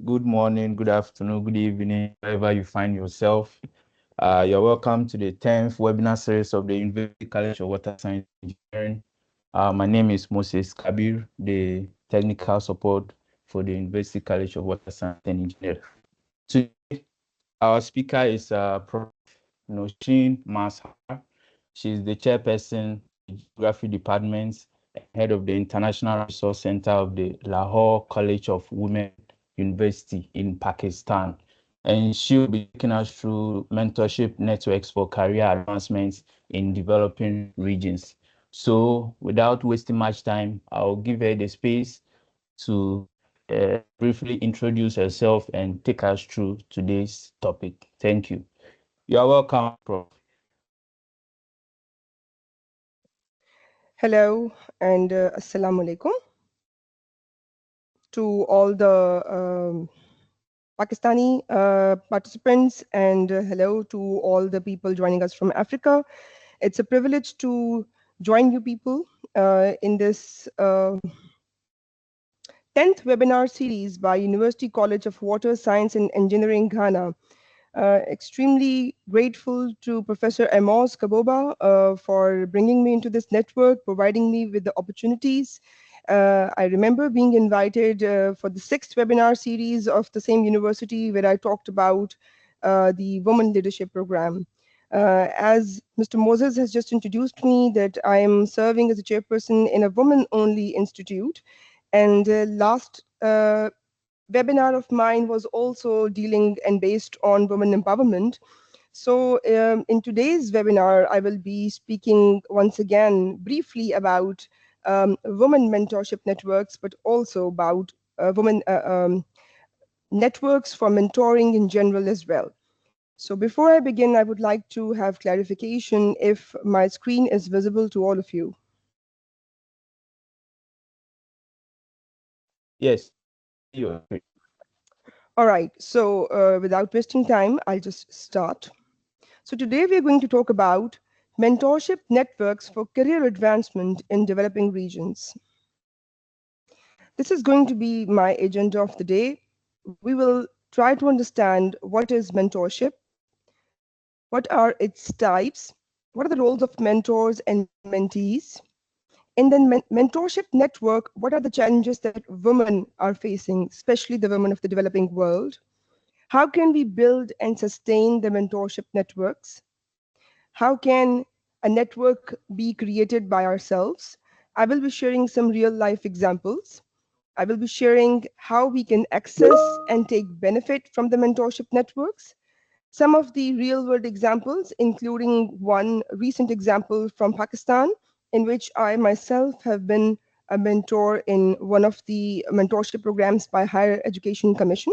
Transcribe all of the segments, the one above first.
good morning, good afternoon, good evening, wherever you find yourself. You're welcome to the 10th webinar series of the University College of Water Science and Engineering. My name is Moses Kabir, the technical support for the University College of Water Science and Engineering. Today, our speaker is Prof. Nausheen Mazhar. She's the chairperson of the Geography Department and head of the International Resource Center of the Lahore College of Women University in Pakistan. And she'll be taking us through mentorship networks for career advancements in developing regions. So without wasting much time, I'll give her the space to briefly introduce herself and take us through today's topic. Thank you. You are welcome, Prof. Hello and Assalamu alaikum to all the Pakistani participants and hello to all the people joining us from Africa. It's a privilege to join you people in this 10th webinar series by University College of Water Science and Engineering, Ghana. Extremely grateful to Professor Amos Kaboba for bringing me into this network, providing me with the opportunities. I remember being invited for the 6th webinar series of the same university where I talked about the Women Leadership Program. As Mr. Moses has just introduced me, that I am serving as a chairperson in a women-only institute. And last webinar of mine was also dealing and based on women empowerment. So in today's webinar, I will be speaking once again briefly about women mentorship networks, but also about women networks for mentoring in general as well. So before I begin, I would like to have clarification if my screen is visible to all of you. Yes, you are great. All right, so without wasting time, I'll just start. So today we are going to talk about mentorship networks for career advancement in developing regions. This is going to be my agenda of the day. We will try to understand what is mentorship, what are its types, what are the roles of mentors and mentees, and then mentorship network, what are the challenges that women are facing, especially the women of the developing world? How can we build and sustain the mentorship networks? How can a network be created by ourselves? I will be sharing some real life examples. I will be sharing how we can access and take benefit from the mentorship networks. Some of the real world examples, including one recent example from Pakistan, in which I myself have been a mentor in one of the mentorship programs by Higher Education Commission.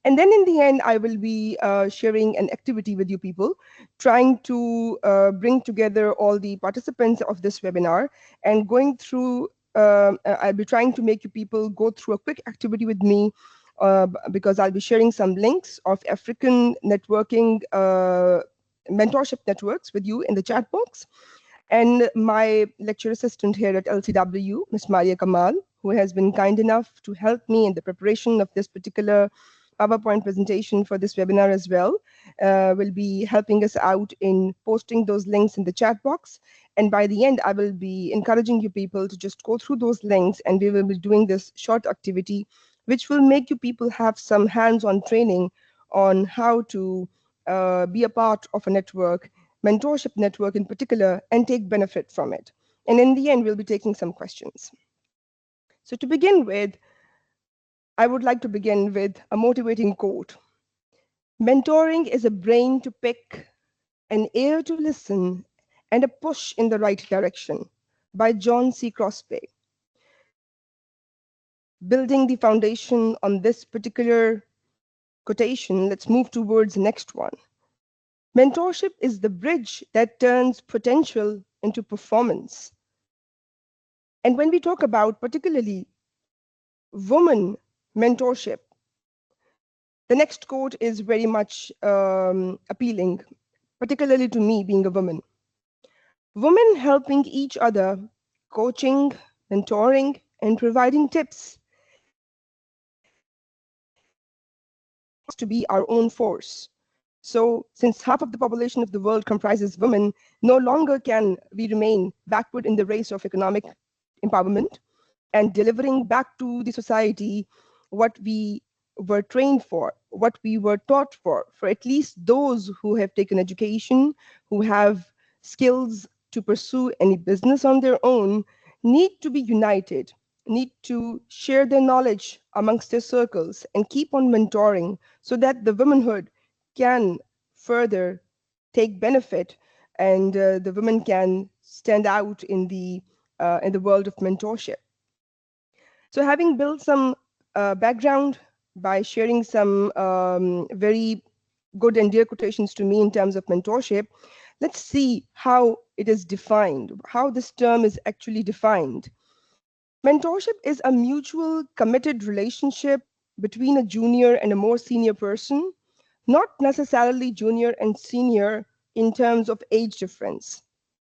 And then in the end, I will be sharing an activity with you people, trying to bring together all the participants of this webinar and going through, I'll be trying to make you people go through a quick activity with me because I'll be sharing some links of African networking mentorship networks with you in the chat box. And my lecture assistant here at LCW, Ms. Maria Kamal, who has been kind enough to help me in the preparation of this particular PowerPoint presentation for this webinar as well, will be helping us out in posting those links in the chat box. And by the end, I will be encouraging you people to just go through those links, and we will be doing this short activity, which will make you people have some hands-on training on how to be a part of a network, mentorship network in particular, and take benefit from it. And in the end, we'll be taking some questions. So to begin with, I would like to begin with a motivating quote. Mentoring is a brain to pick, an ear to listen, and a push in the right direction, by John C. Crosby. Building the foundation on this particular quotation, let's move towards the next one. Mentorship is the bridge that turns potential into performance. And when we talk about particularly women mentorship, the next quote is very much appealing, particularly to me being a woman. Women helping each other, coaching, mentoring, and providing tips to be our own force. So, since half of the population of the world comprises women, no longer can we remain backward in the race of economic empowerment and delivering back to the society what we were trained for, what we were taught for at least those who have taken education, who have skills to pursue any business on their own, need to be united, need to share their knowledge amongst their circles and keep on mentoring so that the womanhood can further take benefit and the women can stand out in the world of mentorship. So, having built some background by sharing some very good and dear quotations to me in terms of mentorship, let's see how it is defined, how this term is actually defined. Mentorship is a mutual committed relationship between a junior and a more senior person, not necessarily junior and senior in terms of age difference.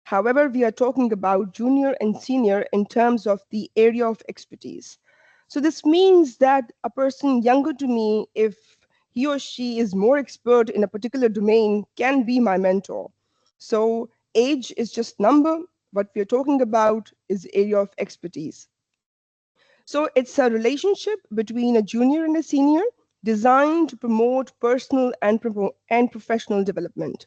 However, we are talking about junior and senior in terms of the area of expertise. So, this means that a person younger to me, if he or she is more expert in a particular domain, can be my mentor. So, age is just number. What we are talking about is area of expertise. So, it's a relationship between a junior and a senior designed to promote personal and professional development.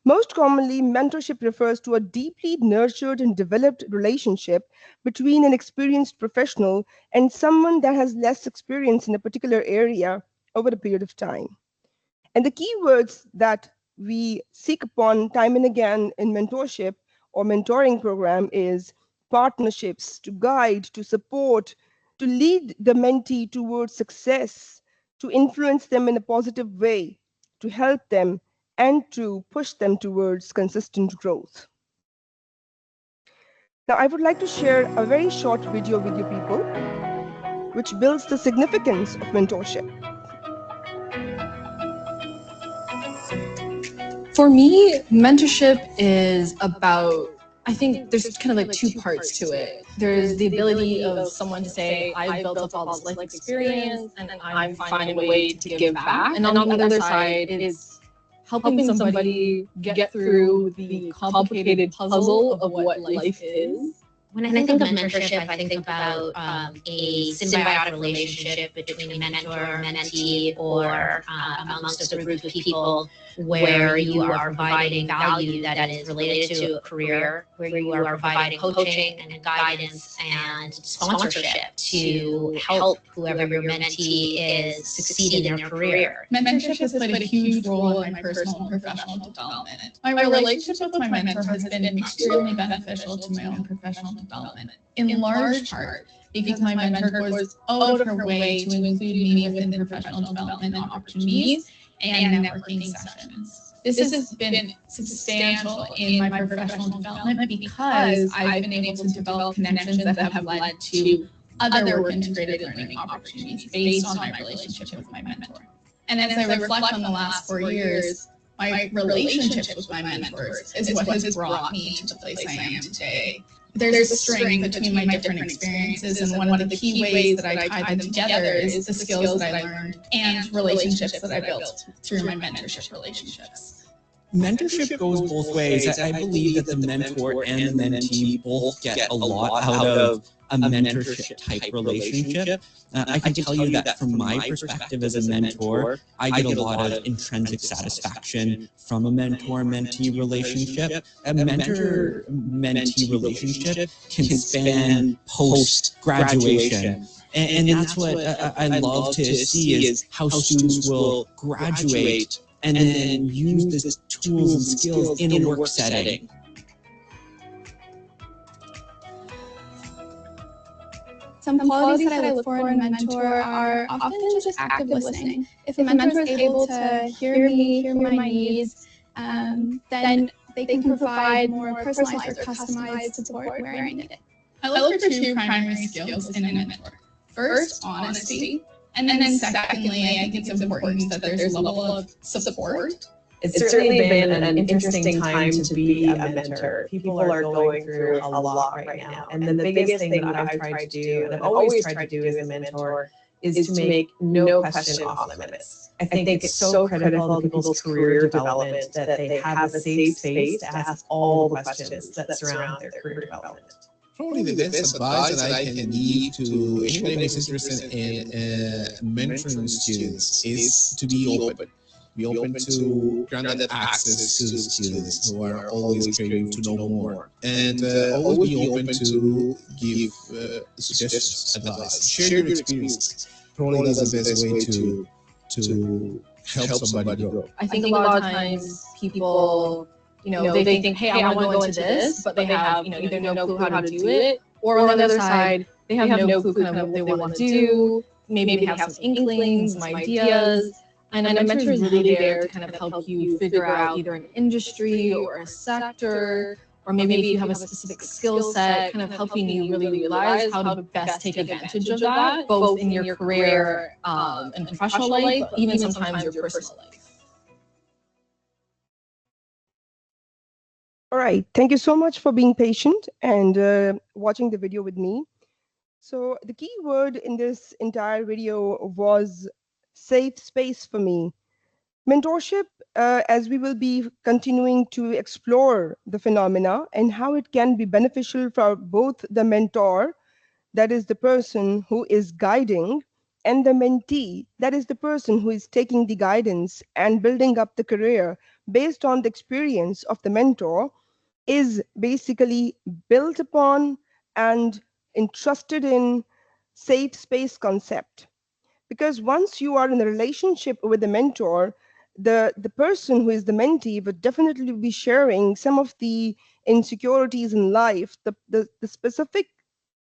Most commonly, mentorship refers to a deeply nurtured and developed relationship between an experienced professional and someone that has less experience in a particular area over a period of time. And the keywords that we seek upon time and again in mentorship or mentoring program is partnerships to guide, to support, to lead the mentee towards success, to influence them in a positive way, to help them, and to push them towards consistent growth. Now, I would like to share a very short video with you people, which builds the significance of mentorship. For me, mentorship is about, I think there's kind of like two parts to it. There's the ability of someone to say, I've built up all this life experience and I'm finding a way to give back. And on the other side, it's helping somebody get through the complicated puzzle of what life is. When I think of mentorship, I think about a symbiotic relationship between a mentor, mentee, or amongst a group of people where you are providing value that is related to a career, where you are providing coaching and guidance and sponsorship to help whoever your mentee is succeed in their career. Mentorship has played a huge role in my personal and professional development. My relationship with my mentor has been extremely beneficial to my own professional development, in large part because my mentor goes out of her way to include me within professional development opportunities and networking sessions. This has been substantial in my professional development because I've been able to develop connections that have led to other work integrated learning opportunities based on my relationship with my mentor. And as I reflect on the last 4 years, my relationship with my mentors is what has brought me to the place I am today. There's a strength between my different experiences, and one of the key ways that I tie them together is the skills that I learned and relationships that I built through my mentorship relationships. Mentorship goes both ways. I believe that the mentor and the mentee both get a lot out of a mentorship type relationship. I can tell you that from my perspective as a mentor, I get a lot of intrinsic satisfaction from a mentor-mentee relationship. A mentor-mentee relationship can span post-graduation. And that's what I love to see is how students will graduate and then use the tools and skills in a work setting. Some qualities that I look for in a mentor are often just active listening. If a mentor is able to hear me, hear my needs, then they can provide more personalized or customized support where I need it. I look for two primary skills in a mentor. First, honesty. And then secondly, I think it's important that there's a level of support. It's certainly been an interesting time to be a mentor. People are going through a lot right now. And then the biggest thing that I've tried to do, and I've always tried to do as a mentor, is to make no question off limits. I think it's so critical to people's career development that they have a safe space to ask all the questions that surround their career development. Probably the best advice that I can give to anybody who's interested in mentoring students is to be open. Be open to grant that access to the students who are always craving to know more. And always be open to give suggestions, advice, share your experiences. Probably that's the best way to help somebody grow. I think a lot of times people, they think, hey, I want to go into this, but they have, either no clue how to do it, or on the other side, they have no clue kind of what they want to do. Maybe they have some inklings, some ideas. And a mentor is really there to kind of help you figure out either an industry or a sector, or maybe if you have a specific skill set, kind of helping you really realize how to best take advantage of that, both in your career and professional life, but even sometimes your personal life. All right, thank you so much for being patient and watching the video with me. So the key word in this entire video was safe space for me. Mentorship, as we will be continuing to explore the phenomena and how it can be beneficial for both the mentor, that is the person who is guiding, and the mentee, that is the person who is taking the guidance and building up the career based on the experience of the mentor, is basically built upon and entrusted in safe space concept. Because once you are in a relationship with the mentor, the person who is the mentee would definitely be sharing some of the insecurities in life, the specific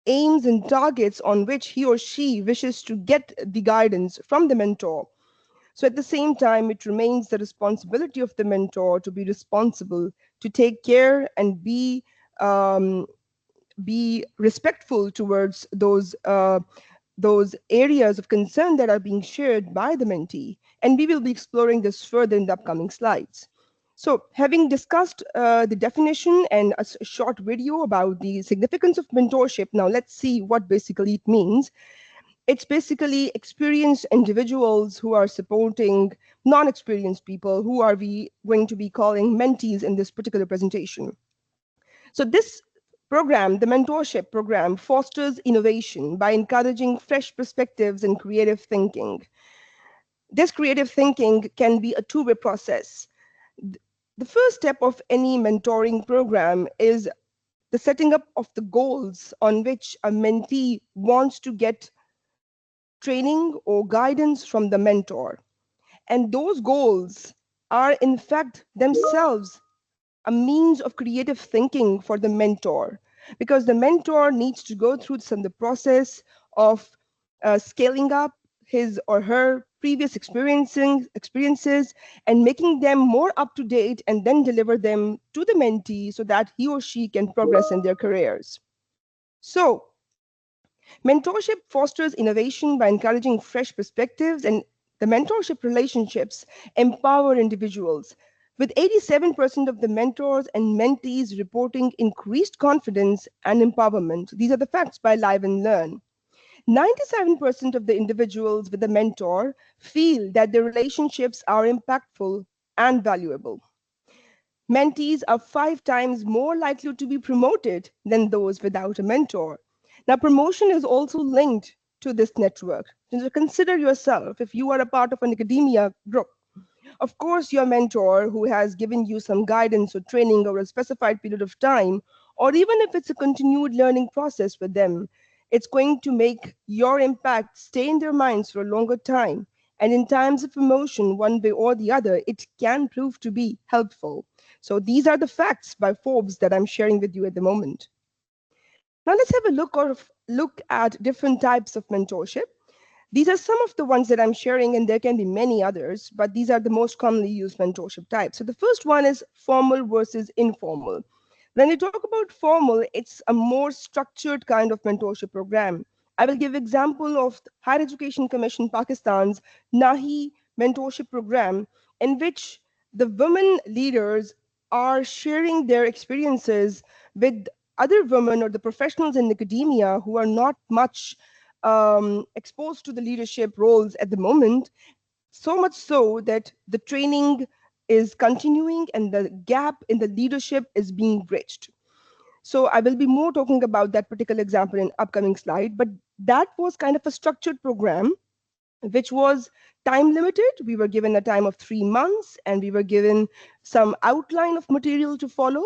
aims and targets on which he or she wishes to get the guidance from the mentor. So at the same time, it remains the responsibility of the mentor to be responsible, to take care and be respectful towards those areas of concern that are being shared by the mentee. And we will be exploring this further in the upcoming slides. So having discussed the definition and a short video about the significance of mentorship, now let's see what basically it means. It's basically experienced individuals who are supporting non-experienced people, who are we going to be calling mentees in this particular presentation. So this program, the mentorship program, fosters innovation by encouraging fresh perspectives and creative thinking. This creative thinking can be a two-way process. The first step of any mentoring program is the setting up of the goals on which a mentee wants to get training or guidance from the mentor. And those goals are in fact themselves a means of creative thinking for the mentor, because the mentor needs to go through the process of scaling up his or her previous experiences and making them more up to date, and then deliver them to the mentee so that he or she can progress in their careers. So mentorship fosters innovation by encouraging fresh perspectives, and the mentorship relationships empower individuals, with 87% of the mentors and mentees reporting increased confidence and empowerment. These are the facts by Live and Learn. 97% of the individuals with a mentor feel that their relationships are impactful and valuable. Mentees are 5 times more likely to be promoted than those without a mentor. Now, promotion is also linked to this network. So consider yourself, if you are a part of an academia group, of course, your mentor who has given you some guidance or training over a specified period of time, or even if it's a continued learning process with them, it's going to make your impact stay in their minds for a longer time. And in times of emotion, one way or the other, it can prove to be helpful. So these are the facts by Forbes that I'm sharing with you at the moment. Now let's have a look at different types of mentorship. These are some of the ones that I'm sharing, and there can be many others, but these are the most commonly used mentorship types. So the first one is formal versus informal. When we talk about formal, it's a more structured kind of mentorship program. I will give example of Higher Education Commission Pakistan's Nahi mentorship program, in which the women leaders are sharing their experiences with other women or the professionals in academia who are not much exposed to the leadership roles at the moment, so much so that the training is continuing and the gap in the leadership is being bridged. So I will be more talking about that particular example in upcoming slide, but that was kind of a structured program which was time limited. We were given a time of 3 months and we were given some outline of material to follow.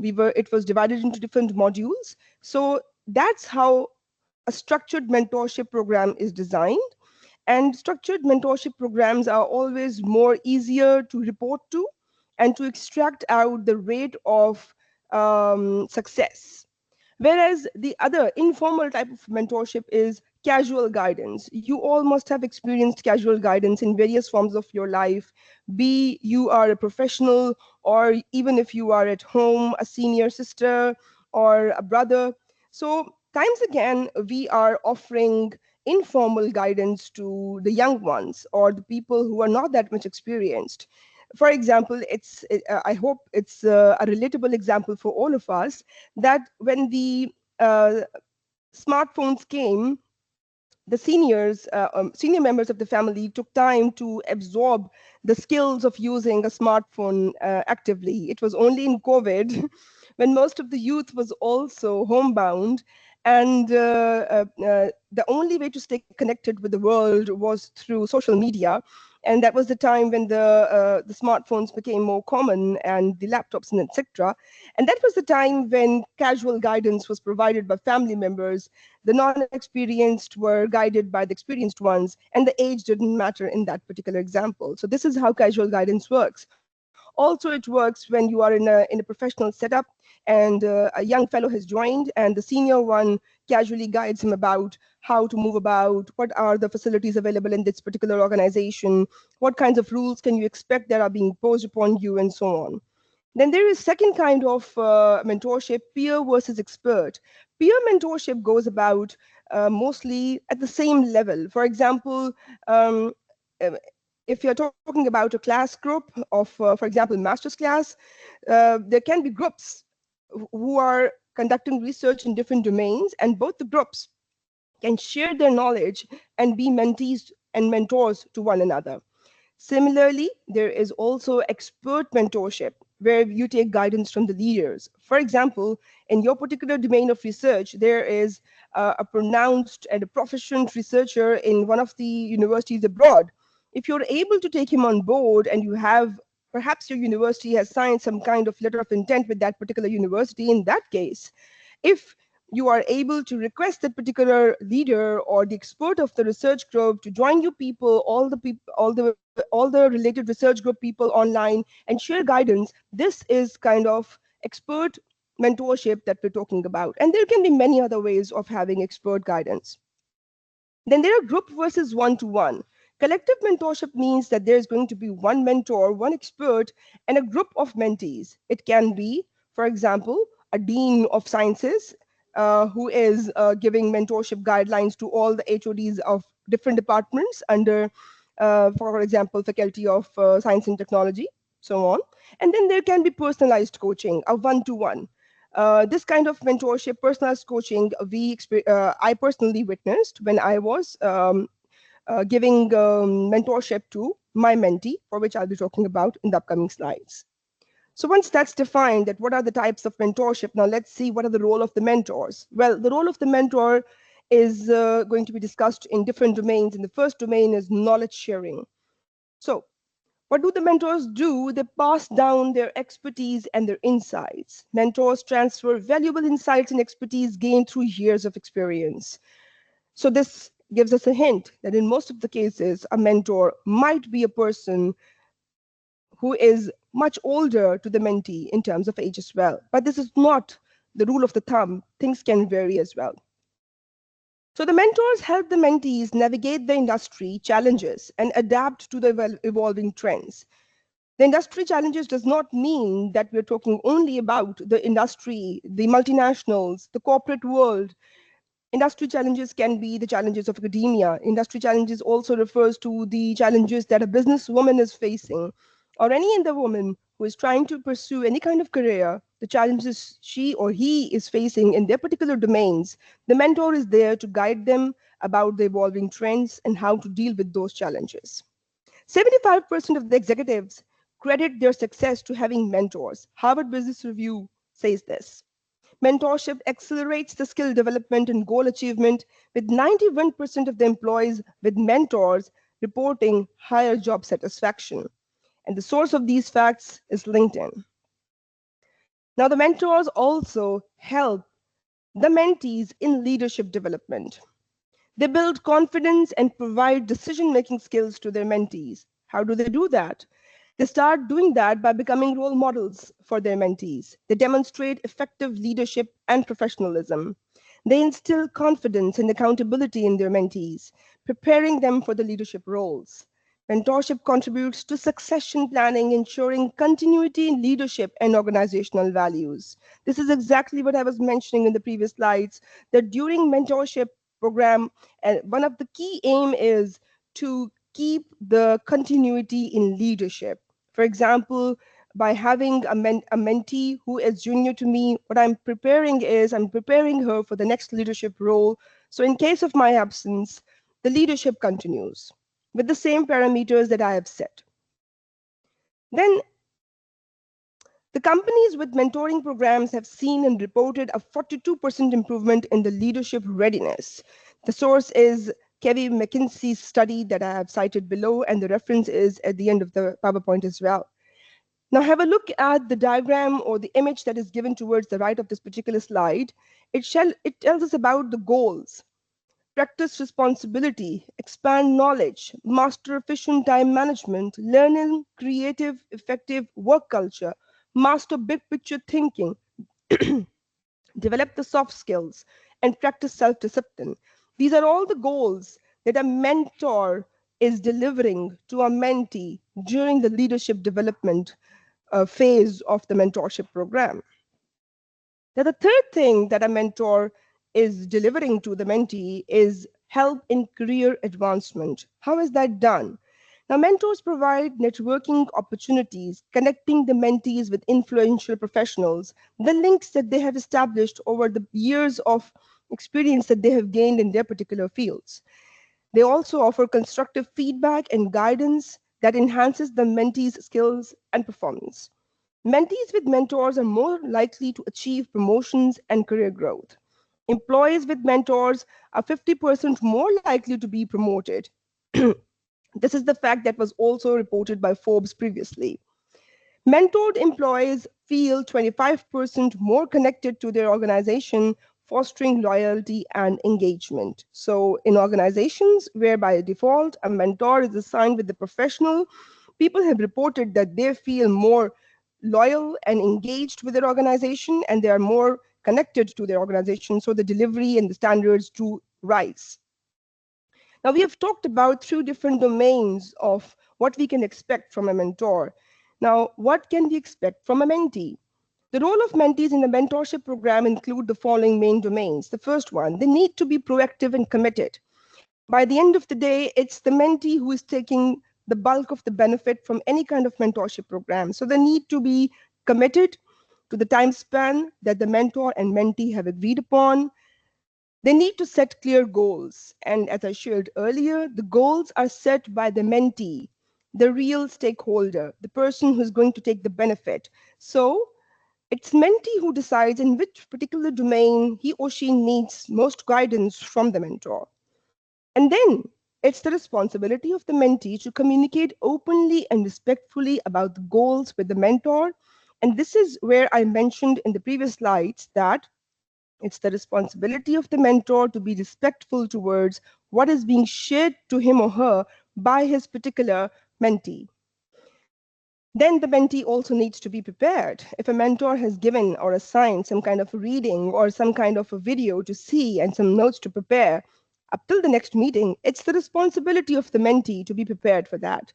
It was divided into different modules. So that's how a structured mentorship program is designed. And structured mentorship programs are always more easier to report to and to extract out the rate of success. Whereas the other informal type of mentorship is casual guidance. You all must have experienced casual guidance in various forms of your life, be you are a professional or even if you are at home, a senior sister or a brother. So, times again, we are offering informal guidance to the young ones or the people who are not that much experienced. For example, I hope it's a relatable example for all of us that when the uh, smartphones came, the senior members of the family took time to absorb the skills of using a smartphone actively. It was only in COVID, when most of the youth was also homebound, and the only way to stay connected with the world was through social media. And that was the time when the smartphones became more common and the laptops and etc. And that was the time when casual guidance was provided by family members. The non-experienced were guided by the experienced ones, and the age didn't matter in that particular example. So this is how casual guidance works. Also, it works when you are in a professional setup and a young fellow has joined and the senior one casually guides him about how to move about, what are the facilities available in this particular organization, what kinds of rules can you expect that are being imposed upon you, and so on. Then there is second kind of mentorship, peer versus expert. Peer mentorship goes about mostly at the same level. For example, um, uh, if you're talking about a class group of, for example, master's class, there can be groups who are conducting research in different domains, and both the groups can share their knowledge and be mentees and mentors to one another. Similarly, there is also expert mentorship, where you take guidance from the leaders. For example, in your particular domain of research, there is a pronounced and a proficient researcher in one of the universities abroad. If you're able to take him on board and you have perhaps your university has signed some kind of letter of intent with that particular university, in that case, if you are able to request that particular leader or the expert of the research group to join you people, all the related research group people online and share guidance, this is kind of expert mentorship that we're talking about. And there can be many other ways of having expert guidance. Then there are group versus one-to-one. Collective mentorship means that there's going to be one mentor, one expert, and a group of mentees. It can be, for example, a dean of sciences who is giving mentorship guidelines to all the HODs of different departments under, for example, Faculty of Science and Technology, so on. And then there can be personalized coaching, a one-to-one. This kind of mentorship, personalized coaching, I personally witnessed when I was giving mentorship to my mentee, for which I'll be talking about in the upcoming slides. So once that's defined, that what are the types of mentorship, now let's see what are the role of the mentors. Well, the role of the mentor is going to be discussed in different domains. And the first domain is knowledge sharing. So what do the mentors do? They pass down their expertise and their insights. Mentors transfer valuable insights and expertise gained through years of experience. So this gives us a hint that in most of the cases, a mentor might be a person who is much older to the mentee in terms of age as well. But this is not the rule of the thumb. Things can vary as well. So the mentors help the mentees navigate the industry challenges and adapt to the evolving trends. The industry challenges does not mean that we're talking only about the industry, the multinationals, the corporate world. Industry challenges can be the challenges of academia. Industry challenges also refers to the challenges that a businesswoman is facing, or any other woman who is trying to pursue any kind of career, the challenges she or he is facing in their particular domains. The mentor is there to guide them about the evolving trends and how to deal with those challenges. 75% of the executives credit their success to having mentors. Harvard Business Review says this. Mentorship accelerates the skill development and goal achievement, with 91% of the employees with mentors reporting higher job satisfaction. And the source of these facts is LinkedIn. Now, the mentors also help the mentees in leadership development. They build confidence and provide decision-making skills to their mentees. How do they do that? They start doing that by becoming role models for their mentees. They demonstrate effective leadership and professionalism. They instill confidence and accountability in their mentees, preparing them for the leadership roles. Mentorship contributes to succession planning, ensuring continuity in leadership and organizational values. This is exactly what I was mentioning in the previous slides, that during mentorship program, one of the key aim is to keep the continuity in leadership. For example, by having a mentee who is junior to me, what I'm preparing is I'm preparing her for the next leadership role. So in case of my absence, the leadership continues with the same parameters that I have set. Then the companies with mentoring programs have seen and reported a 42% improvement in the leadership readiness. The source is Kevin McKinsey's study that I have cited below, and the reference is at the end of the PowerPoint as well. Now have a look at the diagram or the image that is given towards the right of this particular slide. It tells us about the goals. Practice responsibility, expand knowledge, master efficient time management, learning creative, effective work culture, master big picture thinking, develop the soft skills, and practice self-discipline. These are all the goals that a mentor is delivering to a mentee during the leadership development phase of the mentorship program. Now, the third thing that a mentor is delivering to the mentee is help in career advancement. How is that done? Now, mentors provide networking opportunities, connecting the mentees with influential professionals, the links that they have established over the years of experience that they have gained in their particular fields. They also offer constructive feedback and guidance that enhances the mentee's skills and performance. Mentees with mentors are more likely to achieve promotions and career growth. Employees with mentors are 50% more likely to be promoted. This is the fact that was also reported by Forbes previously. Mentored employees feel 25% more connected to their organization, fostering loyalty and engagement. So in organizations where by default a mentor is assigned with the professional, people have reported that they feel more loyal and engaged with their organization, and they are more connected to their organization, so the delivery and the standards do rise. Now, we have talked about 3 different domains of what we can expect from a mentor. Now, what can we expect from a mentee? The role of mentees in the mentorship program include the following main domains. The first one, they need to be proactive and committed. By the end of the day, it's the mentee who is taking the bulk of the benefit from any kind of mentorship program. So they need to be committed to the time span that the mentor and mentee have agreed upon. They need to set clear goals. And as I shared earlier, the goals are set by the mentee, the real stakeholder, the person who's going to take the benefit. So it's mentee who decides in which particular domain he or she needs most guidance from the mentor. And then it's the responsibility of the mentee to communicate openly and respectfully about the goals with the mentor. And this is where I mentioned in the previous slides that it's the responsibility of the mentor to be respectful towards what is being shared to him or her by his particular mentee. Then the mentee also needs to be prepared. If a mentor has given or assigned some kind of a reading or some kind of a video to see and some notes to prepare, up till the next meeting, it's the responsibility of the mentee to be prepared for that.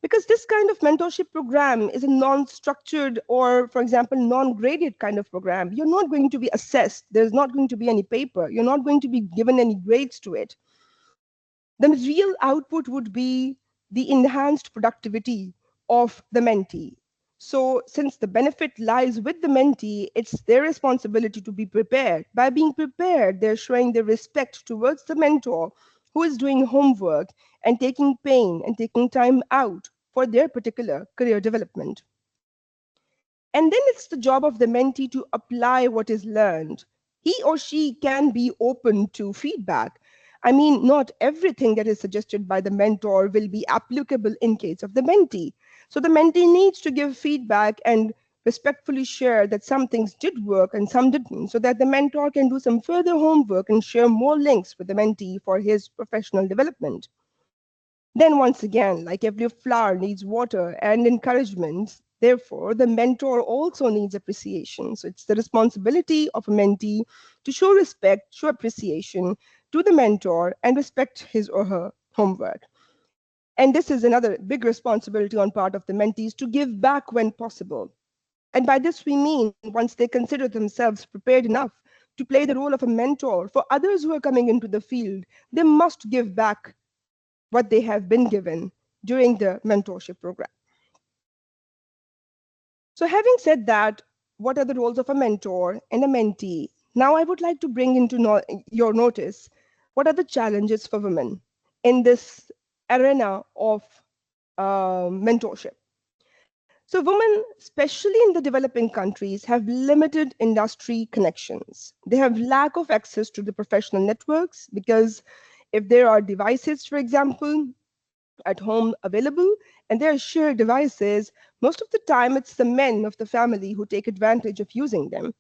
Because this kind of mentorship program is a non-structured or, for example, non-graded kind of program. You're not going to be assessed. There's not going to be any paper. You're not going to be given any grades to it. The real output would be the enhanced productivity of the mentee. So since the benefit lies with the mentee, it's their responsibility to be prepared. By being prepared, they're showing their respect towards the mentor who is doing homework and taking pain and taking time out for their particular career development. And then it's the job of the mentee to apply what is learned. He or she can be open to feedback. I mean, not everything that is suggested by the mentor will be applicable in case of the mentee. So the mentee needs to give feedback and respectfully share that some things did work and some didn't, so that the mentor can do some further homework and share more links with the mentee for his professional development. Then, once again, like every flower needs water and encouragement, therefore, the mentor also needs appreciation. So, it's the responsibility of a mentee to show respect, show appreciation to the mentor, and respect his or her homework. And this is another big responsibility on part of the mentees to give back when possible. And by this, we mean once they consider themselves prepared enough to play the role of a mentor for others who are coming into the field, they must give back what they have been given during the mentorship program. So having said that, what are the roles of a mentor and a mentee? Now I would like to bring into your notice what are the challenges for women in this arena of mentorship. So women, especially in the developing countries, have limited industry connections. They have lack of access to the professional networks because if there are devices, for example, at home available and there are shared devices, most of the time it's the men of the family who take advantage of using them.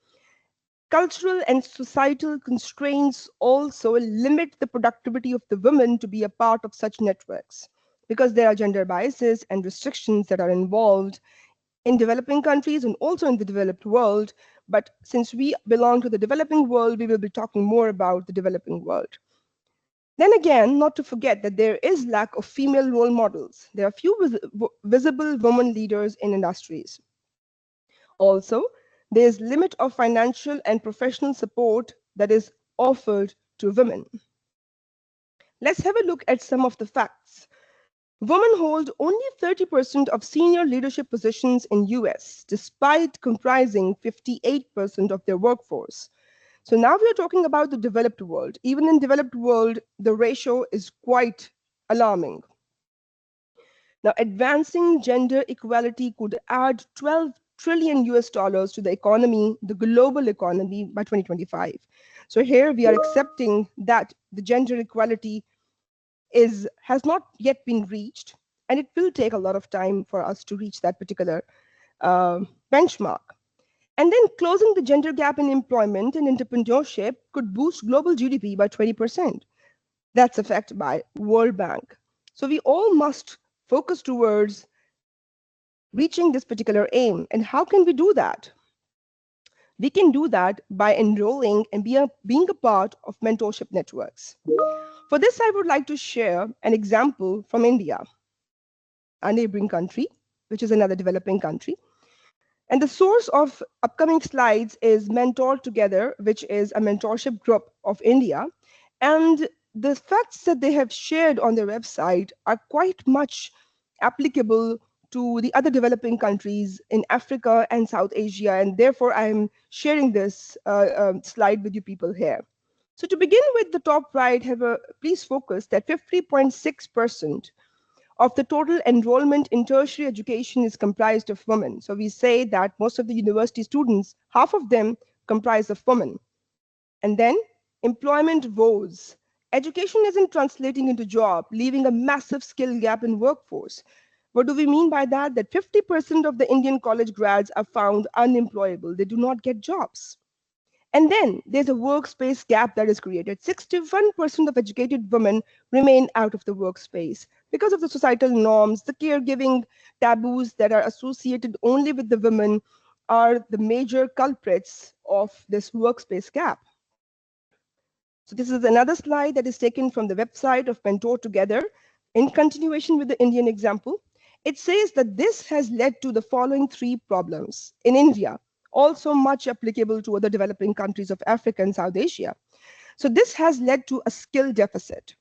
Cultural and societal constraints also limit the productivity of the women to be a part of such networks because there are gender biases and restrictions that are involved in developing countries and also in the developed world. But since we belong to the developing world, we will be talking more about the developing world. Then again, not to forget that there is lack of female role models. There are few visible women leaders in industries. Also, there is limit of financial and professional support that is offered to women. Let's have a look at some of the facts. Women hold only 30% of senior leadership positions in US, despite comprising 58% of their workforce. So now we are talking about the developed world. Even in developed world, the ratio is quite alarming. Now, advancing gender equality could add 12 trillion US dollars to the economy, the global economy by 2025. So here we are accepting that the gender equality has not yet been reached, and it will take a lot of time for us to reach that particular benchmark. And then closing the gender gap in employment and entrepreneurship could boost global GDP by 20%. That's a fact by World Bank. So we all must focus towards reaching this particular aim. And how can we do that? We can do that by enrolling and being a part of mentorship networks. For this, I would like to share an example from India, a neighboring country, which is another developing country. And the source of upcoming slides is Mentor Together, which is a mentorship group of India. And the facts that they have shared on their website are quite much applicable to the other developing countries in Africa and South Asia. And therefore, I'm sharing this slide with you people here. So to begin with, the top right, please focus that 50.6% of the total enrollment in tertiary education is comprised of women. So we say that most of the university students, half of them comprise of women. And then employment woes. Education isn't translating into job, leaving a massive skill gap in workforce. What do we mean by that? That 50% of the Indian college grads are found unemployable. They do not get jobs. And then there's a workspace gap that is created. 61% of educated women remain out of the workspace because of the societal norms, the caregiving taboos that are associated only with the women are the major culprits of this workspace gap. So this is another slide that is taken from the website of Mentor Together in continuation with the Indian example. It says that this has led to the following three problems in India, also much applicable to other developing countries of Africa and South Asia. So this has led to a skill deficit.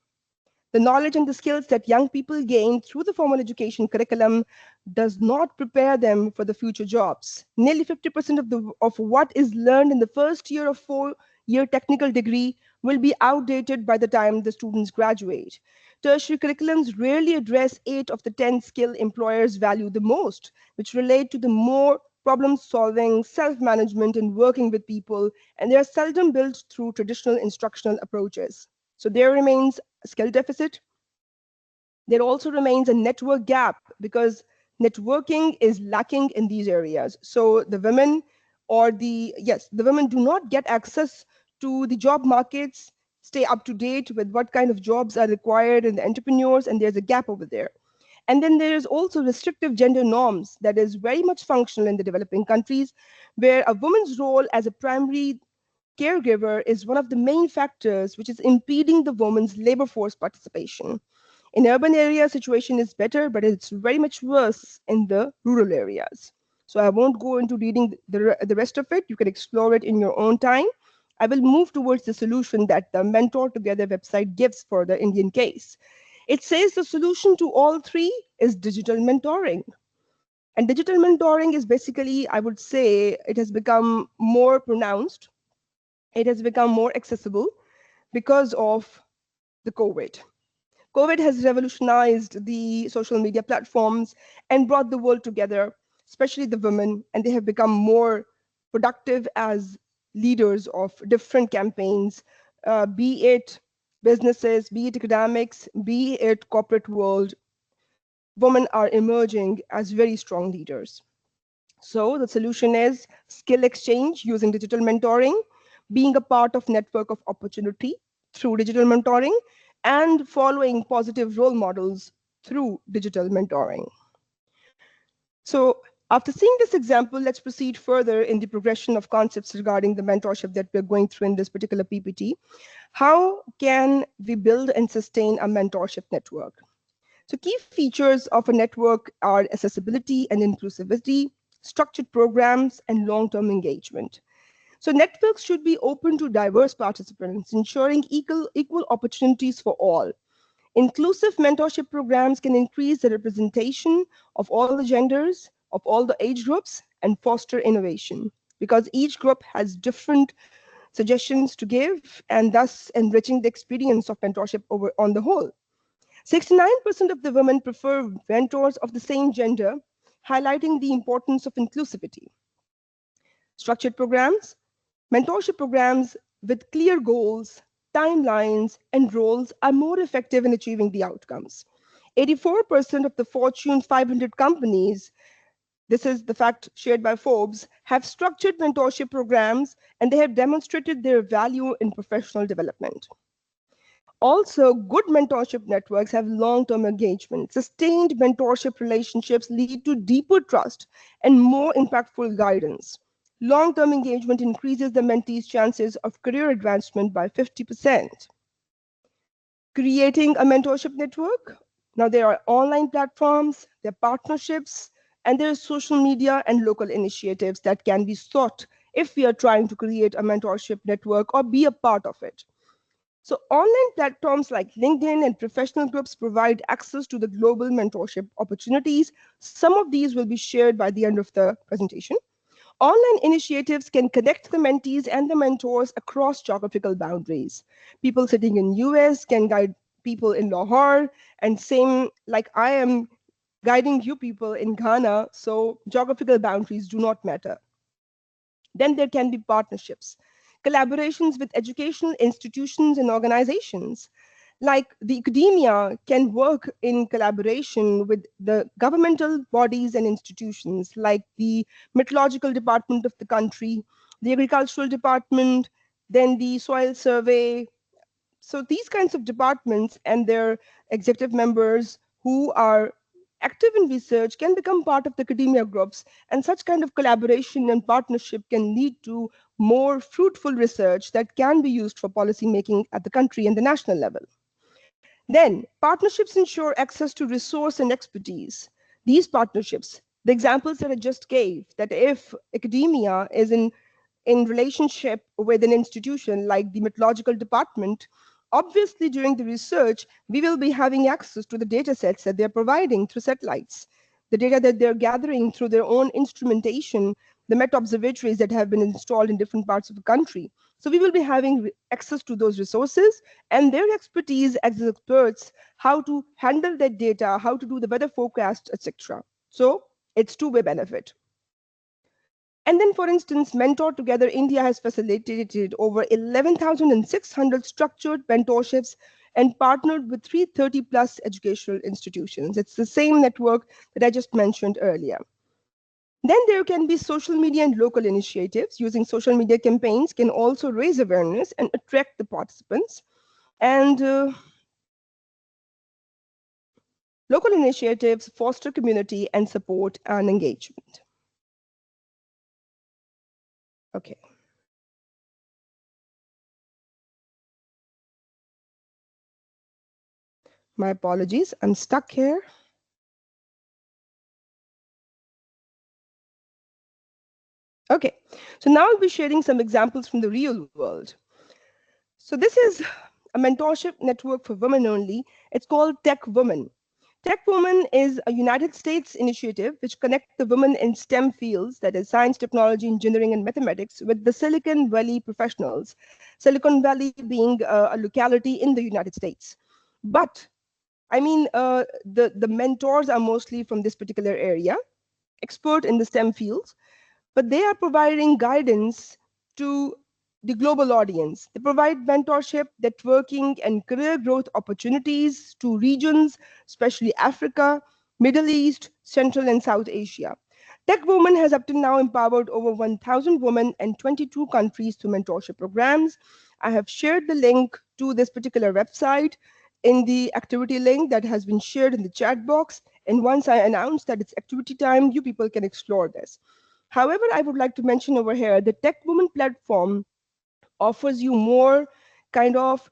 The knowledge and the skills that young people gain through the formal education curriculum does not prepare them for the future jobs. Nearly 50% of what is learned in the first year of 4-year technical degree will be outdated by the time the students graduate. Tertiary curriculums rarely address 8 of the 10 skill employers value the most, which relate to the more problem solving, self management, and working with people, and they are seldom built through traditional instructional approaches. So there remains a skill deficit. There also remains a network gap because networking is lacking in these areas. So the women the women do not get access to the job markets, stay up to date with what kind of jobs are required in the entrepreneurs, and there's a gap over there. And then there is also restrictive gender norms that is very much functional in the developing countries, where a woman's role as a primary caregiver is one of the main factors which is impeding the woman's labor force participation. In urban areas, situation is better, but it's very much worse in the rural areas. So I won't go into reading the rest of it. You can explore it in your own time. I will move towards the solution that the Mentor Together website gives for the Indian case. It says the solution to all three is digital mentoring. And digital mentoring is basically, I would say, it has become more pronounced. It has become more accessible because of the COVID. COVID has revolutionized the social media platforms and brought the world together, especially the women, and they have become more productive as leaders of different campaigns, be it businesses, be it academics, be it corporate world. Women are emerging as very strong leaders. So the solution is skill exchange using digital mentoring, being a part of network of opportunity through digital mentoring, and following positive role models through digital mentoring. So after seeing this example, let's proceed further in the progression of concepts regarding the mentorship that we're going through in this particular PPT. How can we build and sustain a mentorship network? So key features of a network are accessibility and inclusivity, structured programs, and long-term engagement. So networks should be open to diverse participants, ensuring equal opportunities for all. Inclusive mentorship programs can increase the representation of all the genders, of all the age groups, and foster innovation, because each group has different suggestions to give, and thus enriching the experience of mentorship on the whole. 69% of the women prefer mentors of the same gender, highlighting the importance of inclusivity. Structured programs, mentorship programs with clear goals, timelines, and roles are more effective in achieving the outcomes. 84% of the Fortune 500 companies, this is the fact shared by Forbes, have structured mentorship programs, and they have demonstrated their value in professional development. Also, good mentorship networks have long-term engagement. Sustained mentorship relationships lead to deeper trust and more impactful guidance. Long-term engagement increases the mentee's chances of career advancement by 50%. Creating a mentorship network. Now there are online platforms, there are partnerships, and there are social media and local initiatives that can be sought if we are trying to create a mentorship network or be a part of it. So online platforms like LinkedIn and professional groups provide access to the global mentorship opportunities. Some of these will be shared by the end of the presentation. Online initiatives can connect the mentees and the mentors across geographical boundaries. People sitting in US can guide people in Lahore, and same like I am guiding you people in Ghana, so geographical boundaries do not matter. Then there can be partnerships, collaborations with educational institutions and organizations. Like the academia can work in collaboration with the governmental bodies and institutions, like the meteorological department of the country, the agricultural department, then the soil survey. So these kinds of departments and their executive members who are active in research can become part of the academia groups, and such kind of collaboration and partnership can lead to more fruitful research that can be used for policy making at the country and the national level. Then partnerships ensure access to resource and expertise. These partnerships, the examples that I just gave, that if academia is in relationship with an institution like the meteorological department, Obviously, during the research, we will be having access to the data sets that they're providing through satellites, the data that they're gathering through their own instrumentation, the Met observatories that have been installed in different parts of the country. So we will be having access to those resources and their expertise as experts, how to handle that data, how to do the weather forecast, etc. So it's two-way benefit. And then, for instance, Mentor Together India has facilitated over 11,600 structured mentorships and partnered with 330 plus educational institutions. It's the same network that I just mentioned earlier. Then there can be social media and local initiatives. Using social media campaigns can also raise awareness and attract the participants. And local initiatives foster community and support and engagement. Okay. My apologies, I'm stuck here. Okay, so now I'll be sharing some examples from the real world. So this is a mentorship network for women only. It's called Tech Women. Tech Women is a United States initiative which connects the women in STEM fields, that is science, technology, engineering, and mathematics, with the Silicon Valley professionals. Silicon Valley being a locality in the United States. But I mean, the mentors are mostly from this particular area, expert in the STEM fields, but they are providing guidance to the global audience. They provide mentorship, networking, and career growth opportunities to regions, especially Africa, Middle East, Central and South Asia. Tech Women has up to now empowered over 1,000 women in 22 countries through mentorship programs. I have shared the link to this particular website in the activity link that has been shared in the chat box. And once I announce that it's activity time, you people can explore this. However, I would like to mention over here, the Tech Women platform offers you more kind of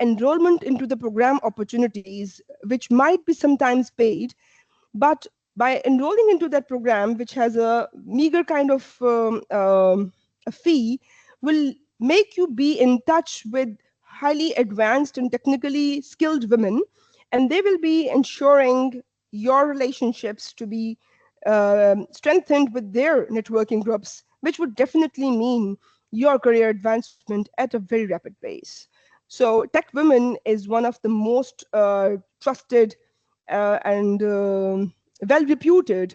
enrollment into the program opportunities, which might be sometimes paid, but by enrolling into that program, which has a meager kind of a fee, will make you be in touch with highly advanced and technically skilled women, and they will be ensuring your relationships to be strengthened with their networking groups, which would definitely mean your career advancement at a very rapid pace. So Tech Women is one of the most trusted and well-reputed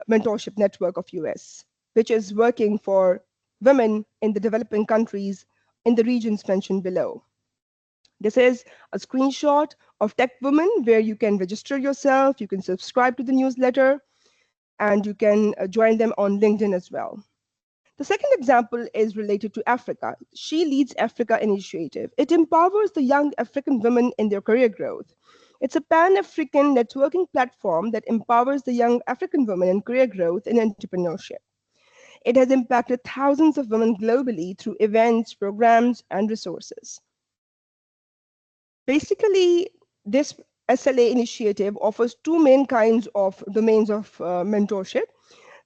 mentorship network of US, which is working for women in the developing countries in the regions mentioned below. This is a screenshot of Tech Women where you can register yourself, you can subscribe to the newsletter, and you can join them on LinkedIn as well. The second example is related to Africa. She Leads Africa initiative. It empowers the young African women in their career growth. It's a Pan-African networking platform that empowers the young African women in career growth and entrepreneurship. It has impacted thousands of women globally through events, programs, and resources. Basically, this SLA initiative offers two main kinds of domains of mentorship.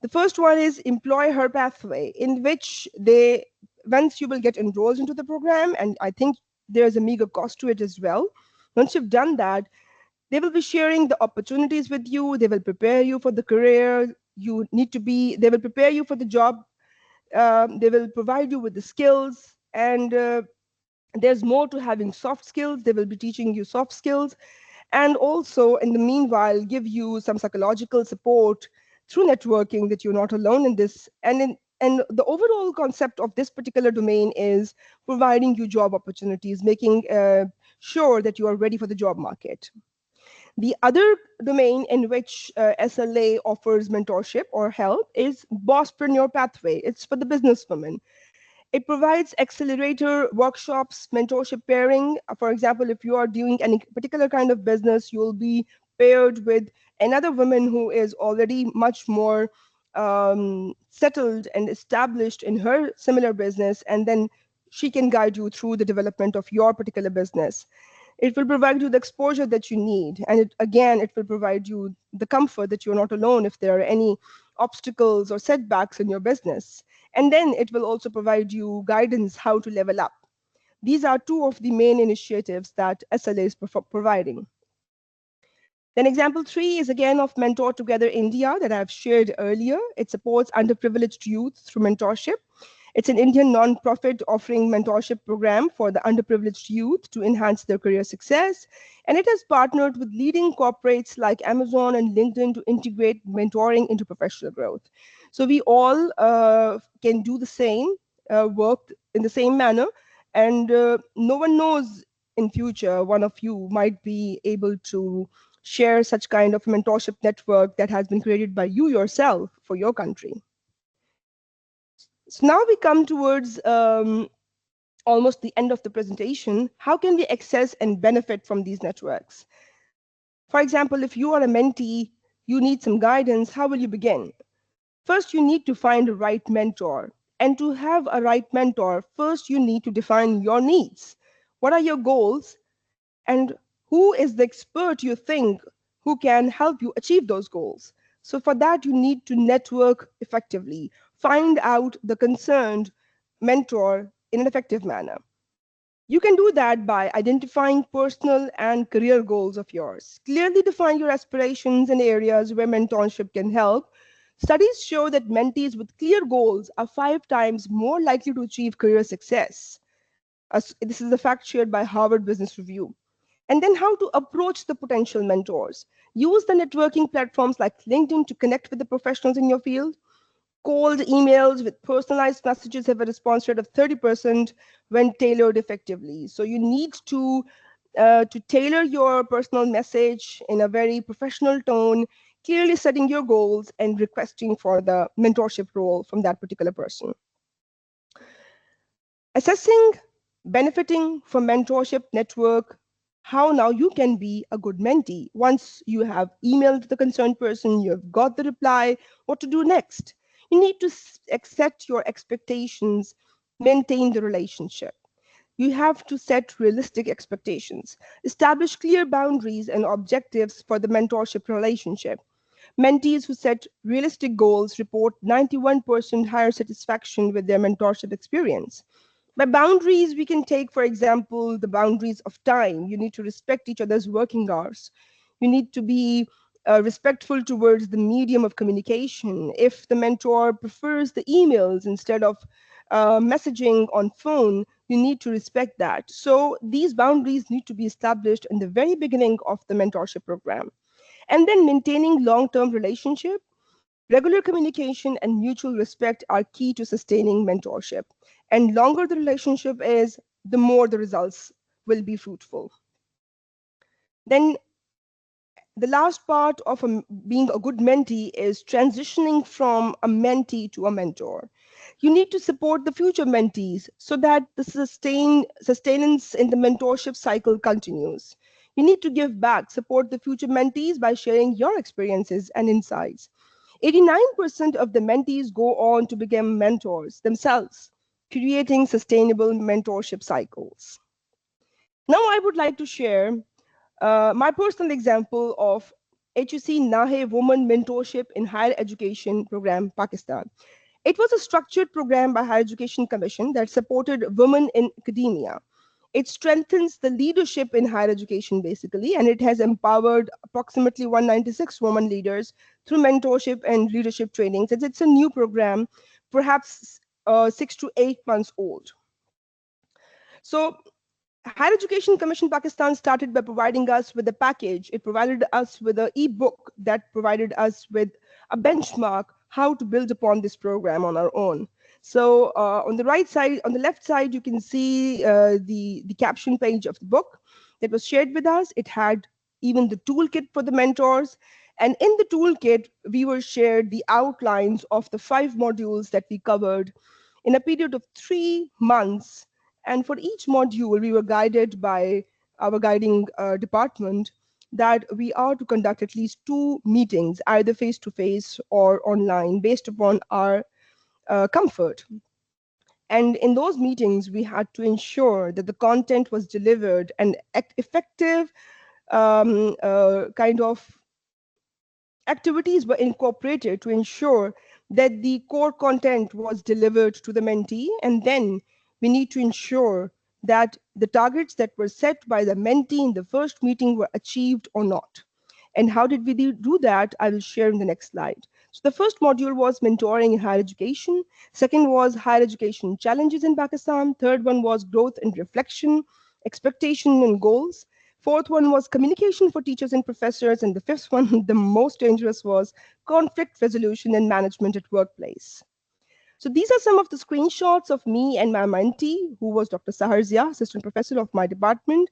The first one is Employ Her Pathway, in which they, once you will get enrolled into the program, and I think there's a meager cost to it as well. Once you've done that, they will be sharing the opportunities with you. They will prepare you for the career you need to be. They will prepare you for the job. They will provide you with the skills, and there's more to having soft skills. They will be teaching you soft skills, and also in the meanwhile give you some psychological support through networking, that you're not alone in this. And the overall concept of this particular domain is providing you job opportunities, making sure that you are ready for the job market. The other domain in which SLA offers mentorship or help is Bosspreneur Pathway. It's for the businesswoman. It provides accelerator workshops, mentorship pairing. For example, if you are doing any particular kind of business, you'll be paired with another woman who is already much more settled and established in her similar business, and then she can guide you through the development of your particular business. It will provide you the exposure that you need, and it will provide you the comfort that you're not alone if there are any obstacles or setbacks in your business. And then it will also provide you guidance how to level up. These are two of the main initiatives that SLA is providing. Then example 3 is again of Mentor Together India that I've shared earlier. It supports underprivileged youth through mentorship. It's an Indian non-profit offering mentorship program for the underprivileged youth to enhance their career success. And it has partnered with leading corporates like Amazon and LinkedIn to integrate mentoring into professional growth. So we all can do the same, work in the same manner. And no one knows in future, one of you might be able to share such kind of mentorship network that has been created by you yourself for your country. So now we come towards almost the end of the presentation. How can we access and benefit from these networks? For example, if you are a mentee, you need some guidance, how will you begin? First, you need to find a right mentor. And to have a right mentor, first you need to define your needs. What are your goals? And who is the expert you think who can help you achieve those goals? So for that, you need to network effectively. Find out the concerned mentor in an effective manner. You can do that by identifying personal and career goals of yours. Clearly define your aspirations and areas where mentorship can help. Studies show that mentees with clear goals are 5 times more likely to achieve career success. This is a fact shared by Harvard Business Review. And then how to approach the potential mentors. Use the networking platforms like LinkedIn to connect with the professionals in your field. Cold emails with personalized messages have a response rate of 30% when tailored effectively. So you need to tailor your personal message in a very professional tone, clearly setting your goals and requesting for the mentorship role from that particular person. Assessing, benefiting from mentorship network, how now you can be a good mentee. Once you have emailed the concerned person, you have got the reply, what to do next? You need to accept your expectations, maintain the relationship. You have to set realistic expectations, establish clear boundaries and objectives for the mentorship relationship. Mentees who set realistic goals report 91% higher satisfaction with their mentorship experience. By boundaries, we can take, for example, the boundaries of time. You need to respect each other's working hours. You need to be respectful towards the medium of communication. If the mentor prefers the emails instead of messaging on phone, you need to respect that. So these boundaries need to be established in the very beginning of the mentorship program. And then maintaining long-term relationship. Regular communication and mutual respect are key to sustaining mentorship. And longer the relationship is, the more the results will be fruitful. Then the last part of being a good mentee is transitioning from a mentee to a mentor. You need to support the future mentees so that the sustenance in the mentorship cycle continues. You need to give back, support the future mentees by sharing your experiences and insights. 89% of the mentees go on to become mentors themselves, creating sustainable mentorship cycles. Now, I would like to share my personal example of HUC Nahe Women Mentorship in Higher Education Program, Pakistan. It was a structured program by Higher Education Commission that supported women in academia. It strengthens the leadership in higher education, basically, and it has empowered approximately 196 women leaders through mentorship and leadership trainings. It's a new program, perhaps 6 to 8 months old. So Higher Education Commission Pakistan started by providing us with a package. It provided us with an e-book that provided us with a benchmark how to build upon this program on our own. So on the right side, on the left side, you can see the caption page of the book that was shared with us. It had even the toolkit for the mentors. And in the toolkit, we were shared the outlines of the 5 modules that we covered in a period of 3 months. And for each module, we were guided by our guiding department that we are to conduct at least 2 meetings, either face-to-face or online, based upon our comfort. And in those meetings, we had to ensure that the content was delivered and effective kind of activities were incorporated to ensure that the core content was delivered to the mentee. And then we need to ensure that the targets that were set by the mentee in the first meeting were achieved or not. And how did we do that? I will share in the next slide. So the first module was mentoring in higher education. Second was higher education challenges in Pakistan. Third one was growth and reflection, expectation and goals. Fourth one was communication for teachers and professors. And the fifth one, the most dangerous, was conflict resolution and management at workplace. So these are some of the screenshots of me and my mentee, who was Dr. Saharzia, assistant professor of my department.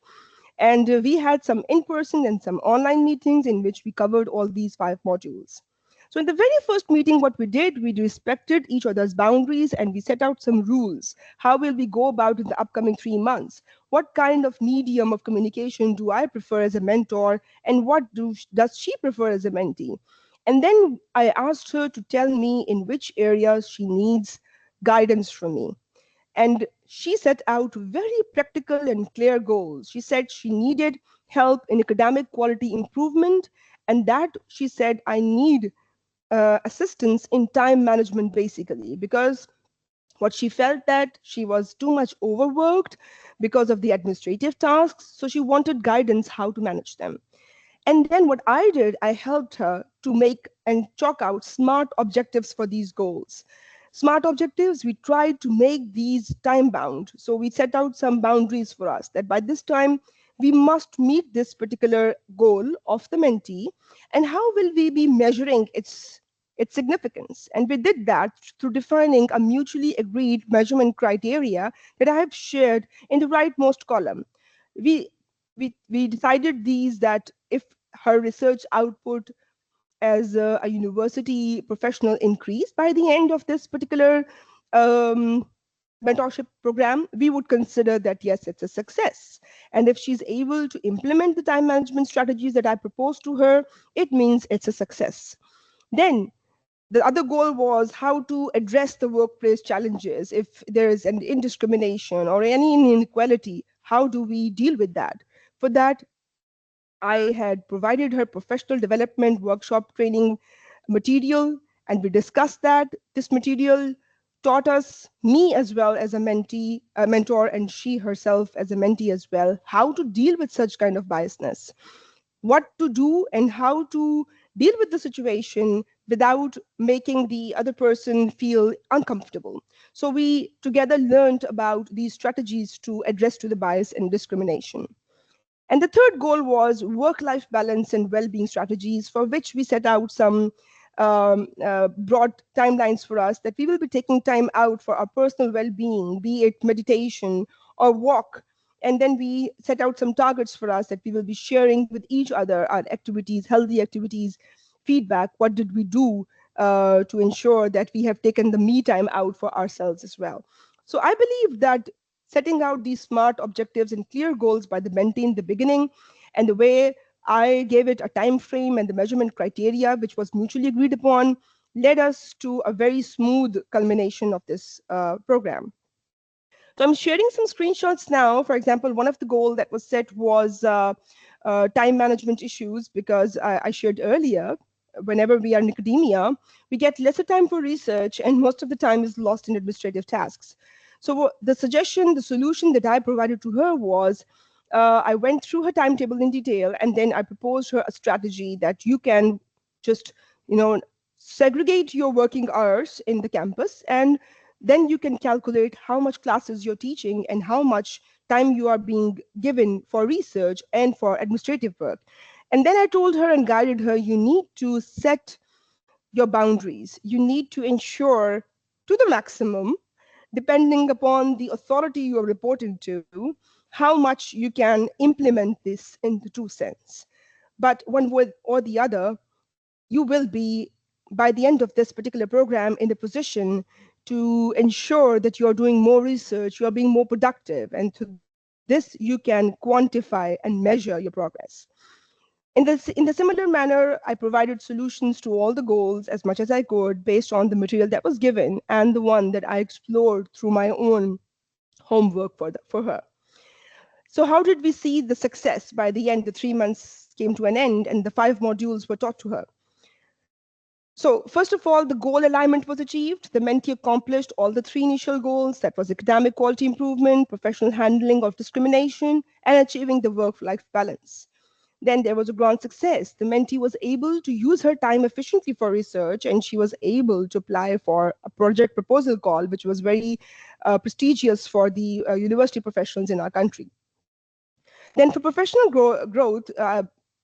And we had some in-person and some online meetings in which we covered all these 5 modules. So in the very first meeting, what we did, we respected each other's boundaries and we set out some rules. How will we go about in the upcoming 3 months? What kind of medium of communication do I prefer as a mentor? And what does she prefer as a mentee? And then I asked her to tell me in which areas she needs guidance from me. And she set out very practical and clear goals. She said she needed help in academic quality improvement, and that she said, I need assistance in time management, basically, because what she felt that she was too much overworked because of the administrative tasks. So she wanted guidance how to manage them. And then what I did, I helped her to make and chalk out smart objectives for these goals. Smart objectives, we tried to make these time bound. So we set out some boundaries for us that by this time, we must meet this particular goal of the mentee. And how will we be measuring its significance? And we did that through defining a mutually agreed measurement criteria that I have shared in the rightmost column. We we decided these that if her research output as a university professional increased by the end of this particular um, mentorship program, we would consider that yes, it's a success. And if she's able to implement the time management strategies that I proposed to her, it means it's a success. Then the other goal was how to address the workplace challenges. If there is an indiscrimination or any inequality, how do we deal with that? For that, I had provided her professional development workshop training material, and we discussed that. This material taught us, me as well as a mentee, a mentor, and she herself as a mentee as well, how to deal with such kind of biasness, what to do and how to deal with the situation without making the other person feel uncomfortable. So we together learned about these strategies to address to the bias and discrimination. And the third goal was work-life balance and well-being strategies, for which we set out some broad timelines for us that we will be taking time out for our personal well-being, be it meditation or walk. And then we set out some targets for us that we will be sharing with each other, our activities, healthy activities, feedback. What did we do to ensure that we have taken the me time out for ourselves as well? So I believe that setting out these smart objectives and clear goals by the mentee in the beginning, and the way I gave it a time frame and the measurement criteria, which was mutually agreed upon, led us to a very smooth culmination of this program. So I'm sharing some screenshots now. For example, one of the goals that was set was time management issues, because I shared earlier, whenever we are in academia, we get lesser time for research and most of the time is lost in administrative tasks. So the suggestion, the solution that I provided to her was, I went through her timetable in detail and then I proposed her a strategy that you can just, segregate your working hours in the campus, and then you can calculate how much classes you're teaching and how much time you are being given for research and for administrative work. And then I told her and guided her, you need to set your boundaries. You need to ensure to the maximum, depending upon the authority you are reporting to, how much you can implement this in the true sense. But one way or the other, you will be, by the end of this particular program, in a position to ensure that you are doing more research, you are being more productive, and to this you can quantify and measure your progress. In the similar manner, I provided solutions to all the goals as much as I could based on the material that was given and the one that I explored through my own homework for her. So how did we see the success? By the end, the 3 months came to an end and the 5 modules were taught to her. So first of all, the goal alignment was achieved. The mentee accomplished all the three initial goals, that was academic quality improvement, professional handling of discrimination, and achieving the work-life balance. Then there was a grand success. The mentee was able to use her time efficiently for research, and she was able to apply for a project proposal call, which was very prestigious for the university professionals in our country. Then for professional growth,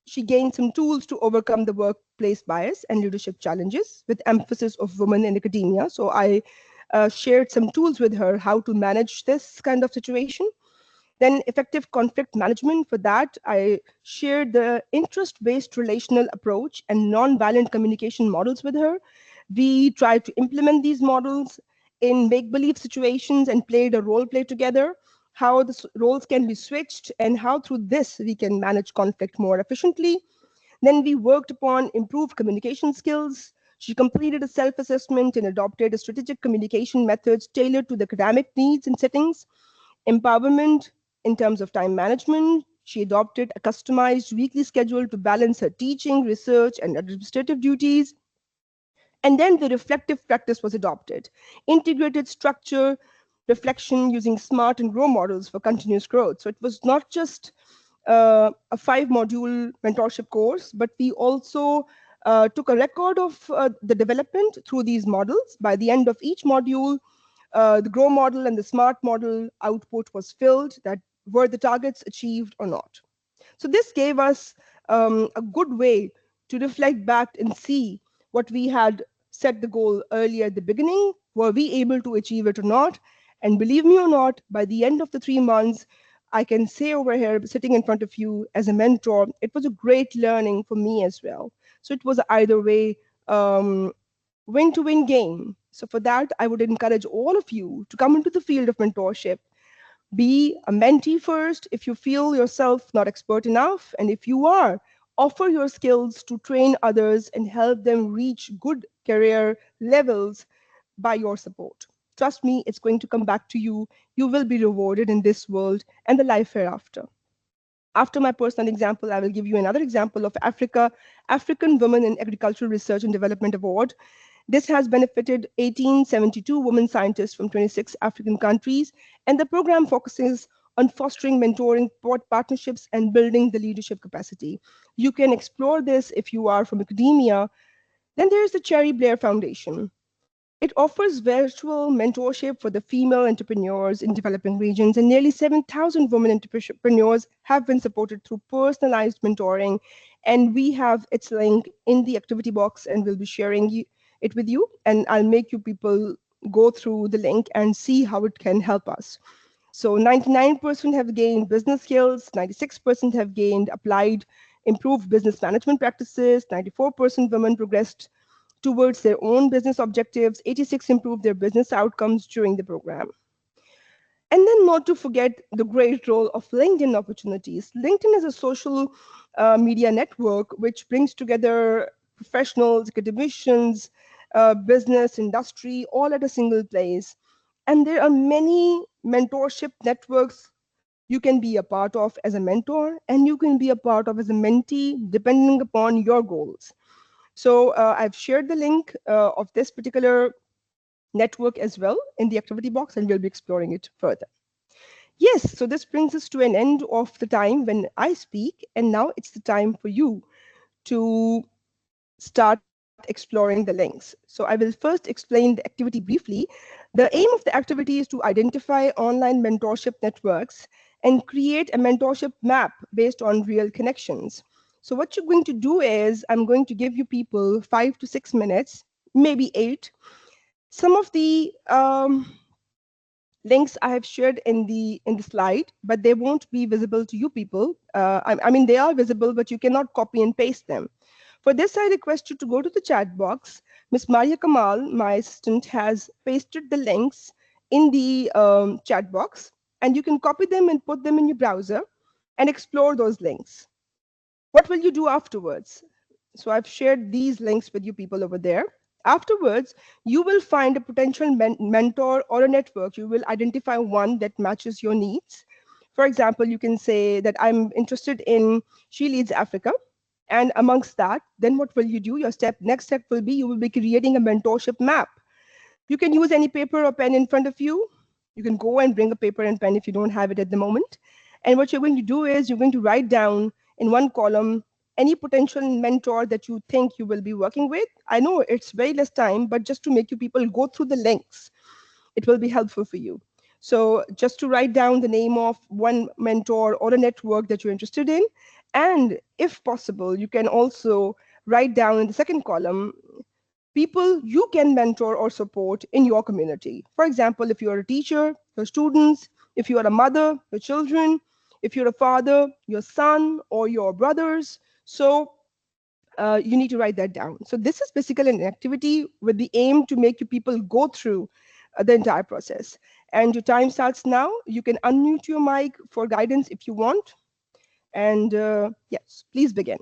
she gained some tools to overcome the workplace bias and leadership challenges with emphasis of women in academia. So I shared some tools with her how to manage this kind of situation. Then effective conflict management. For that, I shared the interest-based relational approach and non-violent communication models with her. We tried to implement these models in make-believe situations and played a role play together, how the roles can be switched and how through this we can manage conflict more efficiently. Then we worked upon improved communication skills. She completed a self-assessment and adopted a strategic communication methods tailored to the academic needs and settings. Empowerment in terms of time management. She adopted a customized weekly schedule to balance her teaching, research, and administrative duties. And then the reflective practice was adopted. Integrated structure, reflection using SMART and GROW models for continuous growth. So it was not just a 5-module mentorship course, but we also took a record of the development through these models. By the end of each module, the GROW model and the SMART model output was filled, that were the targets achieved or not. So this gave us a good way to reflect back and see what we had set the goal earlier at the beginning. Were we able to achieve it or not? And believe me or not, by the end of the 3 months, I can say over here, sitting in front of you as a mentor, it was a great learning for me as well. So it was either way win-to-win game. So for that, I would encourage all of you to come into the field of mentorship. Be a mentee first if you feel yourself not expert enough. And if you are, offer your skills to train others and help them reach good career levels by your support. Trust me, it's going to come back to you. You will be rewarded in this world and the life hereafter. After my personal example, I will give you another example of African Women in Agricultural Research and Development Award. This has benefited 1872 women scientists from 26 African countries, and the program focuses on fostering mentoring partnerships and building the leadership capacity. You can explore this if you are from academia. Then there is the Cherry Blair Foundation. It offers virtual mentorship for the female entrepreneurs in developing regions, and nearly 7,000 women entrepreneurs have been supported through personalized mentoring. And we have its link in the activity box, and we'll be sharing it with you. And I'll make you people go through the link and see how it can help us. So 99% have gained business skills, 96% have gained applied improved business management practices, 94% women progressed towards their own business objectives, 86 improved their business outcomes during the program. And then not to forget the great role of LinkedIn opportunities. LinkedIn is a social media network which brings together professionals, academicians, business, industry, all at a single place. And there are many mentorship networks you can be a part of as a mentor, and you can be a part of as a mentee, depending upon your goals. So I've shared the link of this particular network as well in the activity box, and we'll be exploring it further. Yes, so this brings us to an end of the time when I speak, and now it's the time for you to start exploring the links. So I will first explain the activity briefly. The aim of the activity is to identify online mentorship networks and create a mentorship map based on real connections. So what you're going to do is I'm going to give you people 5 to 6 minutes, maybe 8. Some of the links I have shared in the slide, but they won't be visible to you people. I mean, they are visible, but you cannot copy and paste them. For this, I request you to go to the chat box. Ms. Maria Kamal, my assistant, has pasted the links in the chat box, and you can copy them and put them in your browser and explore those links. What will you do afterwards? So I've shared these links with you people over there. Afterwards, you will find a potential mentor or a network. You will identify one that matches your needs. For example, you can say that I'm interested in She Leads Africa. And amongst that, then what will you do? Your next step will be you will be creating a mentorship map. You can use any paper or pen in front of you. You can go and bring a paper and pen if you don't have it at the moment. And what you're going to do is you're going to write down in one column any potential mentor that you think you will be working with. I know it's very less time, but just to make you people go through the links, it will be helpful for you. So just to write down the name of one mentor or a network that you're interested in. And if possible, you can also write down in the second column people you can mentor or support in your community. For example, if you're a teacher, your students, if you are a mother, your children, if you're a father, your son or your brothers. So you need to write that down. So this is basically an activity with the aim to make you people go through the entire process. And your time starts now. You can unmute your mic for guidance if you want. And yes, please begin.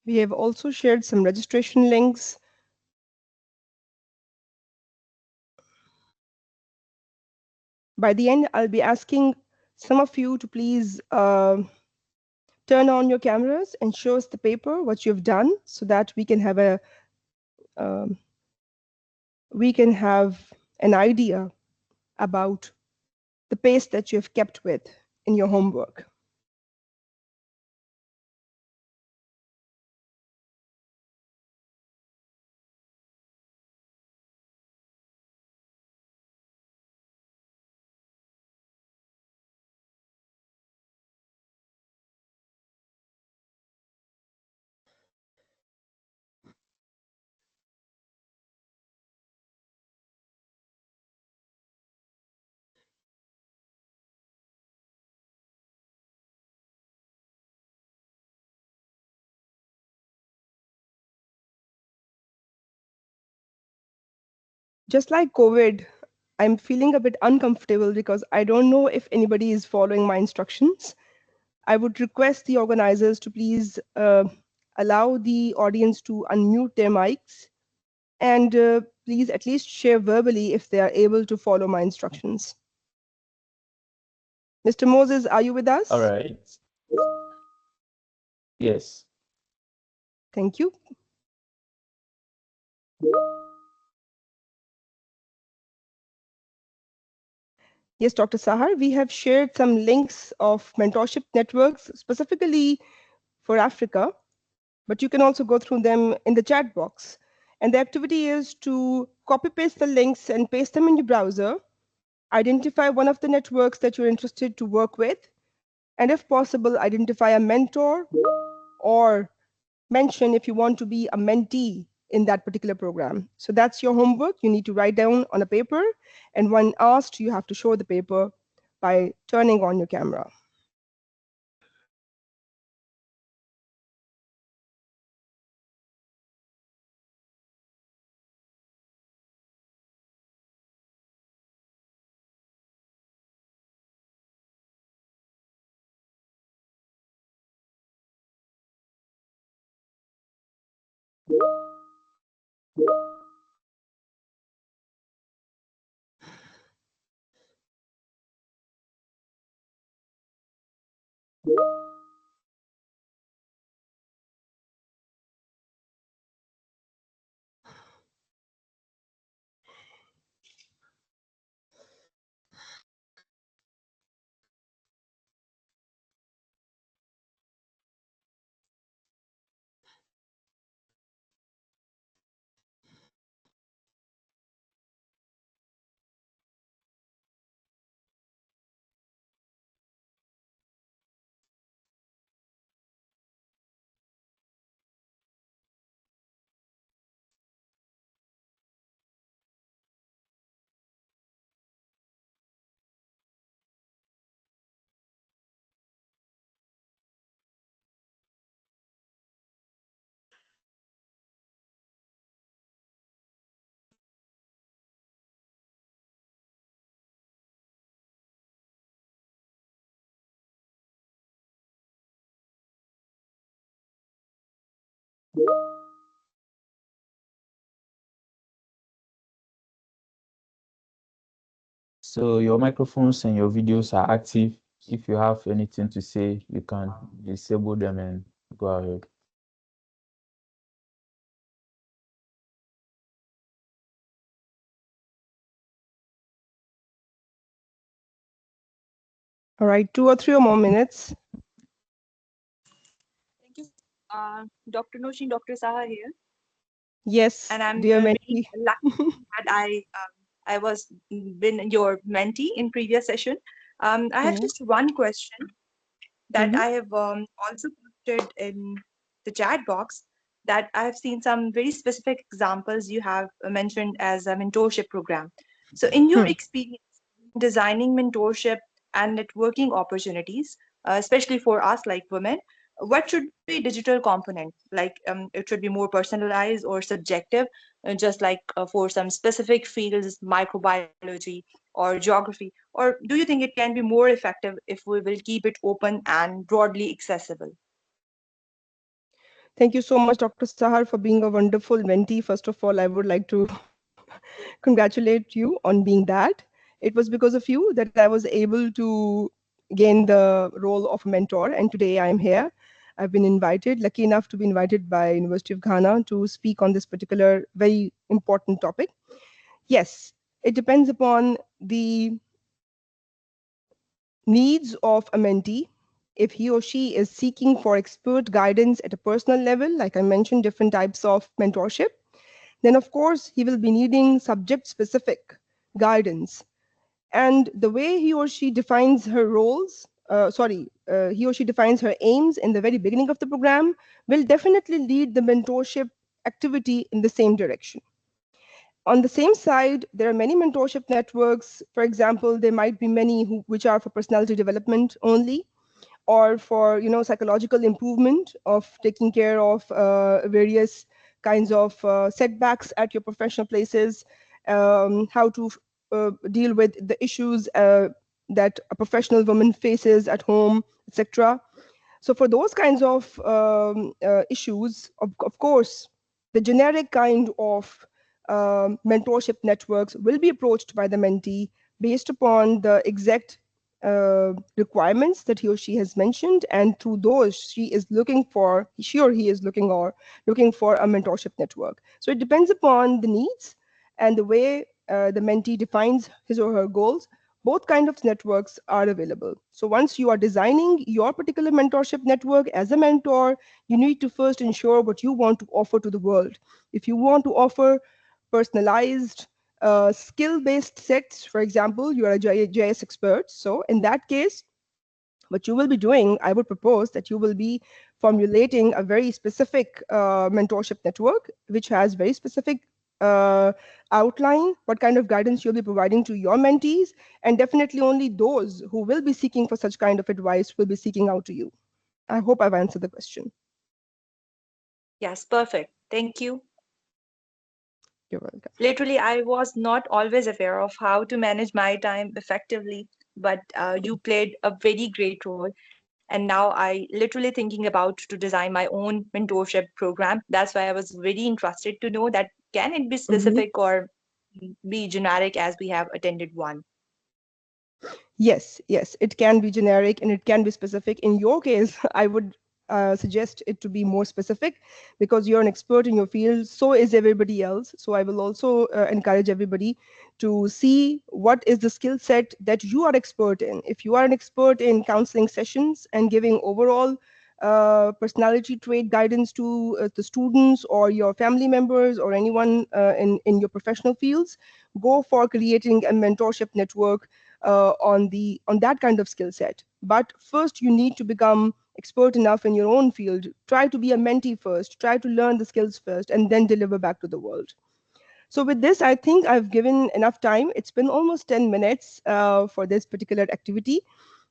We have also shared some registration links. By the end, I'll be asking some of you to please turn on your cameras and show us the paper, what you've done, so that we can have um, an idea about the pace that you've kept with in your homework. Just like COVID, I'm feeling a bit uncomfortable because I don't know if anybody is following my instructions. I would request the organizers to please allow the audience to unmute their mics and please at least share verbally if they are able to follow my instructions. Mr. Moses, are you with us? All right. Yes. Thank you. Yes, Dr. Sahar, we have shared some links of mentorship networks specifically for Africa, but you can also go through them in the chat box. And the activity is to copy paste the links and paste them in your browser, identify one of the networks that you're interested to work with, and if possible, identify a mentor or mention if you want to be a mentee in that particular program. So that's your homework. You need to write down on a paper, and when asked, you have to show the paper by turning on your camera. So your microphones and your videos are active. If you have anything to say, you can disable them and go ahead. All right, 2 or 3 more minutes. Thank you. Dr. Noshin, Dr. Saha here, Yes, and I'm dear very mentee. lucky that I was been your mentee in previous session. I have Mhm, just one question that mhm. I have also posted in the chat box, that I have seen some very specific examples you have mentioned as a mentorship program. So, in your Hmm. experience designing mentorship and networking opportunities, especially for us like women, what should be digital component? Like it should be more personalized or subjective, just like for some specific fields, microbiology or geography? Or do you think it can be more effective if we will keep it open and broadly accessible? Thank you so much, Dr. Sahar, for being a wonderful mentee. First of all, I would like to congratulate you on being that. It was because of you that I was able to gain the role of mentor, and today I am here. I've been invited, lucky enough to be invited by University of Ghana to speak on this particular very important topic. Yes, it depends upon the needs of a mentee. If he or she is seeking for expert guidance at a personal level, like I mentioned, different types of mentorship, then of course he will be needing subject specific guidance. And the way he or she defines her roles, he or she defines her aims in the very beginning of the program will definitely lead the mentorship activity in the same direction. On the same side, there are many mentorship networks. For example, there might be many which are for personality development only, or for psychological improvement of taking care of various kinds of setbacks at your professional places, how to deal with the issues that a professional woman faces at home, etc. So for those kinds of issues, of course, the generic kind of mentorship networks will be approached by the mentee based upon the exact requirements that he or she has mentioned, and through those she or he is looking for a mentorship network. So it depends upon the needs and the way the mentee defines his or her goals. Both kind of networks are available. So once you are designing your particular mentorship network as a mentor, you need to first ensure what you want to offer to the world. If you want to offer personalized skill-based sets, for example, you are a JS expert, so in that case, what you will be doing, I would propose that you will be formulating a very specific mentorship network, which has very specific outline, what kind of guidance you'll be providing to your mentees, and definitely only those who will be seeking for such kind of advice will be seeking out to you. I hope I've answered the question. Yes, perfect. Thank you. You're welcome. Literally, I was not always aware of how to manage my time effectively, but you played a very great role. And now I literally thinking about to design my own mentorship program. That's why I was very interested to know that can it be Mhm. specific or be generic as we have attended one. Yes, yes, it can be generic and it can be specific. In your case, I would suggest it to be more specific because you're an expert in your field. So is everybody else. So I will also encourage everybody to see what is the skill set that you are expert in. If you are an expert in counseling sessions and giving overall personality trait guidance to the students or your family members or anyone in your professional fields, go for creating a mentorship network on that kind of skill set. But first, you need to become expert enough in your own field. Try to be a mentee first. Try to learn the skills first, and then deliver back to the world. So with this, I think I've given enough time. It's been almost 10 minutes for this particular activity.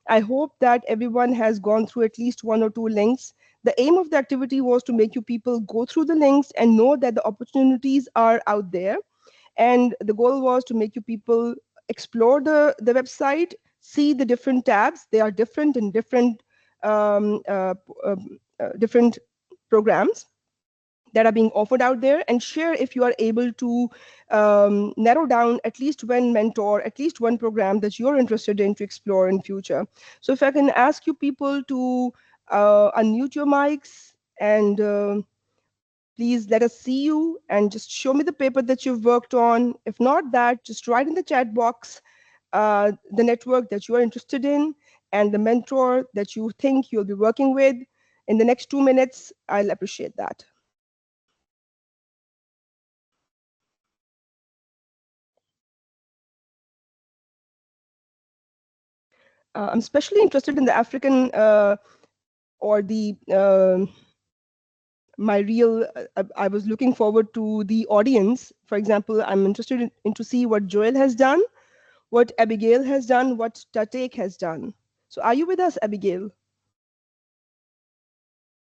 I hope that everyone has gone through at least one or two links. The aim of the activity was to make you people go through the links and know that the opportunities are out there, and the goal was to make you people explore the website, see the different tabs. They are different in different different programs. that are being offered out there, and share if you are able to narrow down at least one mentor, at least one program that you're interested in to explore in future. So if I can ask you people to unmute your mics and please let us see you and just show me the paper that you've worked on. If not that, just write in the chat box the network that you are interested in and the mentor that you think you'll be working with. In the next 2 minutes, I'll appreciate that. I'm especially interested in the African or the my real. I was looking forward to the audience. For example, I'm interested in to see what Joel has done, what Abigail has done, what Tatek has done. So are you with us, Abigail?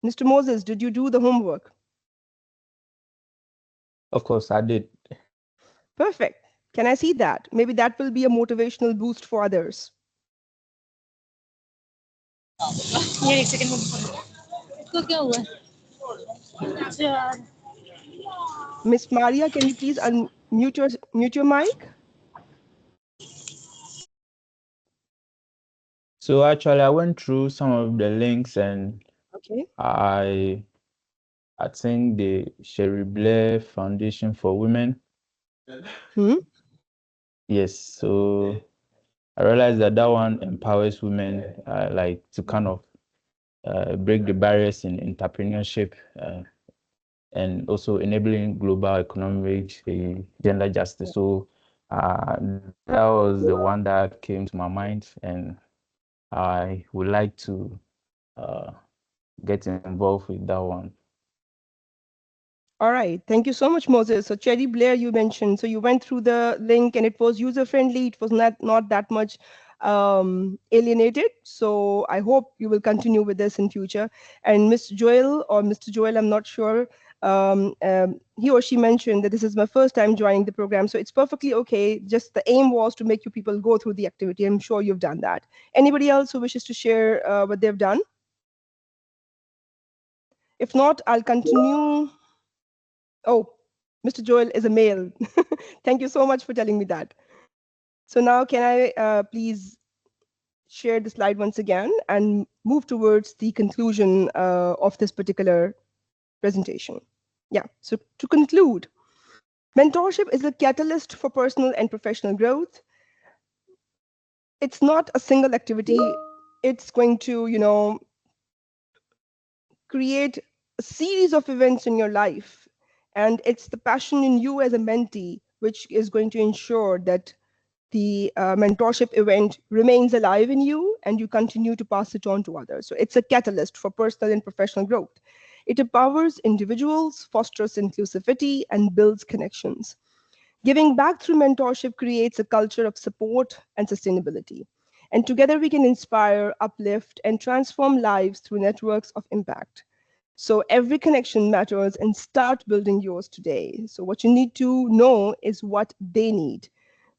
Mr. Moses, did you do the homework? Of course, I did. Perfect. Can I see that? Maybe that will be a motivational boost for others. Miss Maria, can you please mute your mic? So actually, I went through some of the links, and Okay. I think the Sherry Blair Foundation for Women. Yes, so I realized that one empowers women, like to kind of break the barriers in entrepreneurship, and also enabling global economic gender justice. So that was the one that came to my mind, and I would like to get involved with that one. All right. Thank you so much, Moses. So Cherry Blair, you mentioned. So you went through the link and it was user-friendly. It was not that much alienated. So I hope you will continue with this in future. And Miss Joel or Mr. Joel, I'm not sure. He or she mentioned that this is my first time joining the program. So it's perfectly okay. Just the aim was to make you people go through the activity. I'm sure you've done that. Anybody else who wishes to share what they've done? If not, I'll continue. Oh, Mr. Joel is a male. Thank you so much for telling me that. So now can I please share the slide once again and move towards the conclusion of this particular presentation. Yeah, so to conclude, mentorship is a catalyst for personal and professional growth. It's not a single activity. It's going to, create a series of events in your life. And it's the passion in you as a mentee, which is going to ensure that the mentorship event remains alive in you and you continue to pass it on to others. So it's a catalyst for personal and professional growth. It empowers individuals, fosters inclusivity, and builds connections. Giving back through mentorship creates a culture of support and sustainability. And together we can inspire, uplift, and transform lives through networks of impact. So every connection matters, and start building yours today. So what you need to know is what they need.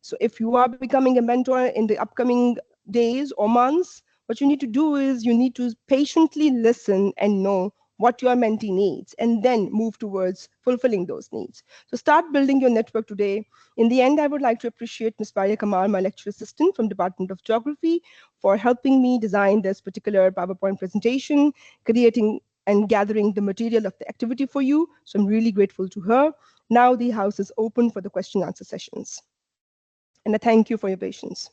So if you are becoming a mentor in the upcoming days or months, what you need to do is you need to patiently listen and know what your mentee needs and then move towards fulfilling those needs. So start building your network today. In the end, I would like to appreciate Ms. Maria Kamal, my lecture assistant from Department of Geography, for helping me design this particular PowerPoint presentation, creating and gathering the material of the activity for you. So I'm really grateful to her. Now the house is open for the question and answer sessions. And I thank you for your patience.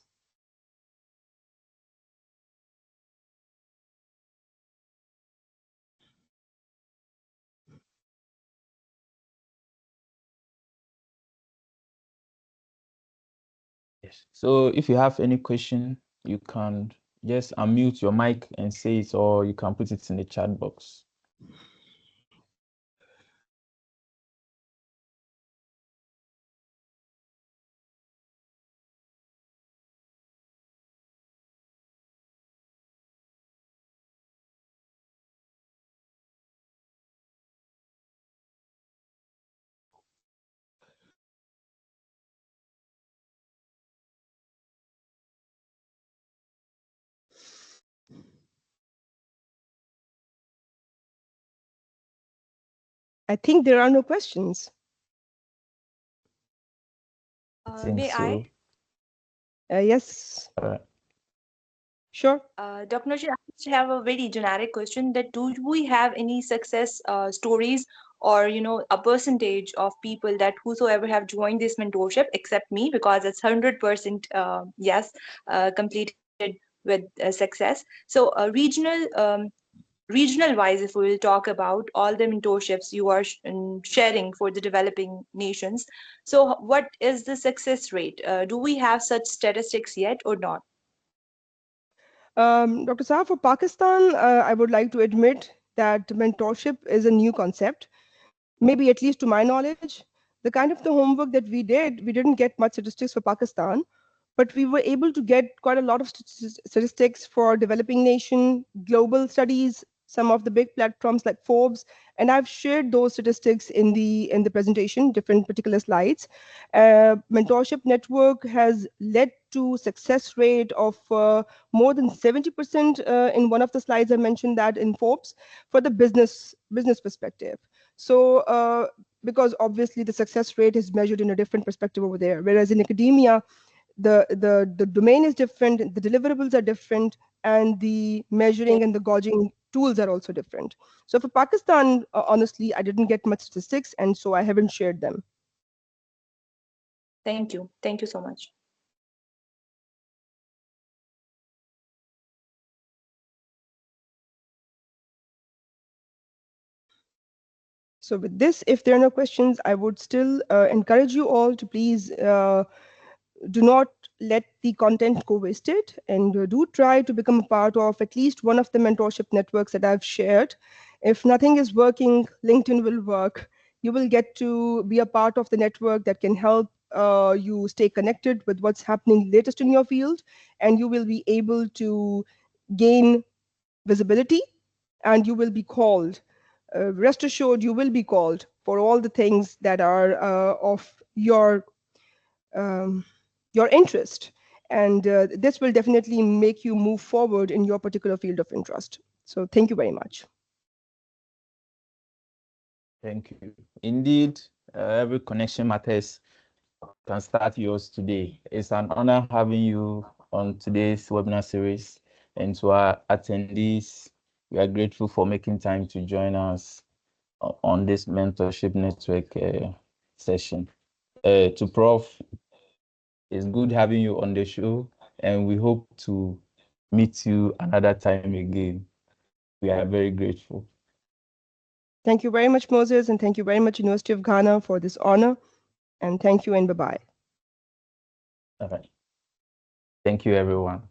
Yes. So if you have any question, you can just unmute your mic and say it, or you can put it in the chat box. I think there are no questions. I think May I? so. Yes, sure. Dr. Nausheen, I just have a very generic question that do we have any success stories or a percentage of people that whosoever have joined this mentorship except me because it's 100% yes completed with success. So regional wise, if we will talk about all the mentorships you are sharing for the developing nations, so what is the success rate? Do we have such statistics yet or not? Dr. Saab, for Pakistan, I would like to admit that mentorship is a new concept. Maybe at least to my knowledge, the kind of the homework that we did, we didn't get much statistics for Pakistan, but we were able to get quite a lot of statistics for developing nation, global studies, some of the big platforms like Forbes, and I've shared those statistics in the presentation, different particular slides. Mentorship network has led to success rate of more than 70%. In one of the slides, I mentioned that in Forbes for the business perspective. So because obviously the success rate is measured in a different perspective over there, whereas in academia, the domain is different, the deliverables are different, and the measuring and the gauging tools are also different. So for Pakistan, honestly, I didn't get much statistics, and so I haven't shared them. Thank you. Thank you so much. So with this, if there are no questions, I would still encourage you all to please do not let the content go wasted, and do try to become a part of at least one of the mentorship networks that I've shared. If nothing is working, LinkedIn will work. You will get to be a part of the network that can help you stay connected with what's happening latest in your field, and you will be able to gain visibility, and you will be called. Rest assured, you will be called for all the things that are of um, your interest. And this will definitely make you move forward in your particular field of interest. So thank you very much. Thank you. Indeed, every connection matters. Can start yours today. It's an honor having you on today's webinar series. And to our attendees, we are grateful for making time to join us on this mentorship network session. To Prof, it's good having you on the show, and we hope to meet you another time again. We are very grateful. Thank you very much, Moses, and thank you very much, University of Ghana, for this honor. And thank you, and bye-bye. All right. Thank you, everyone.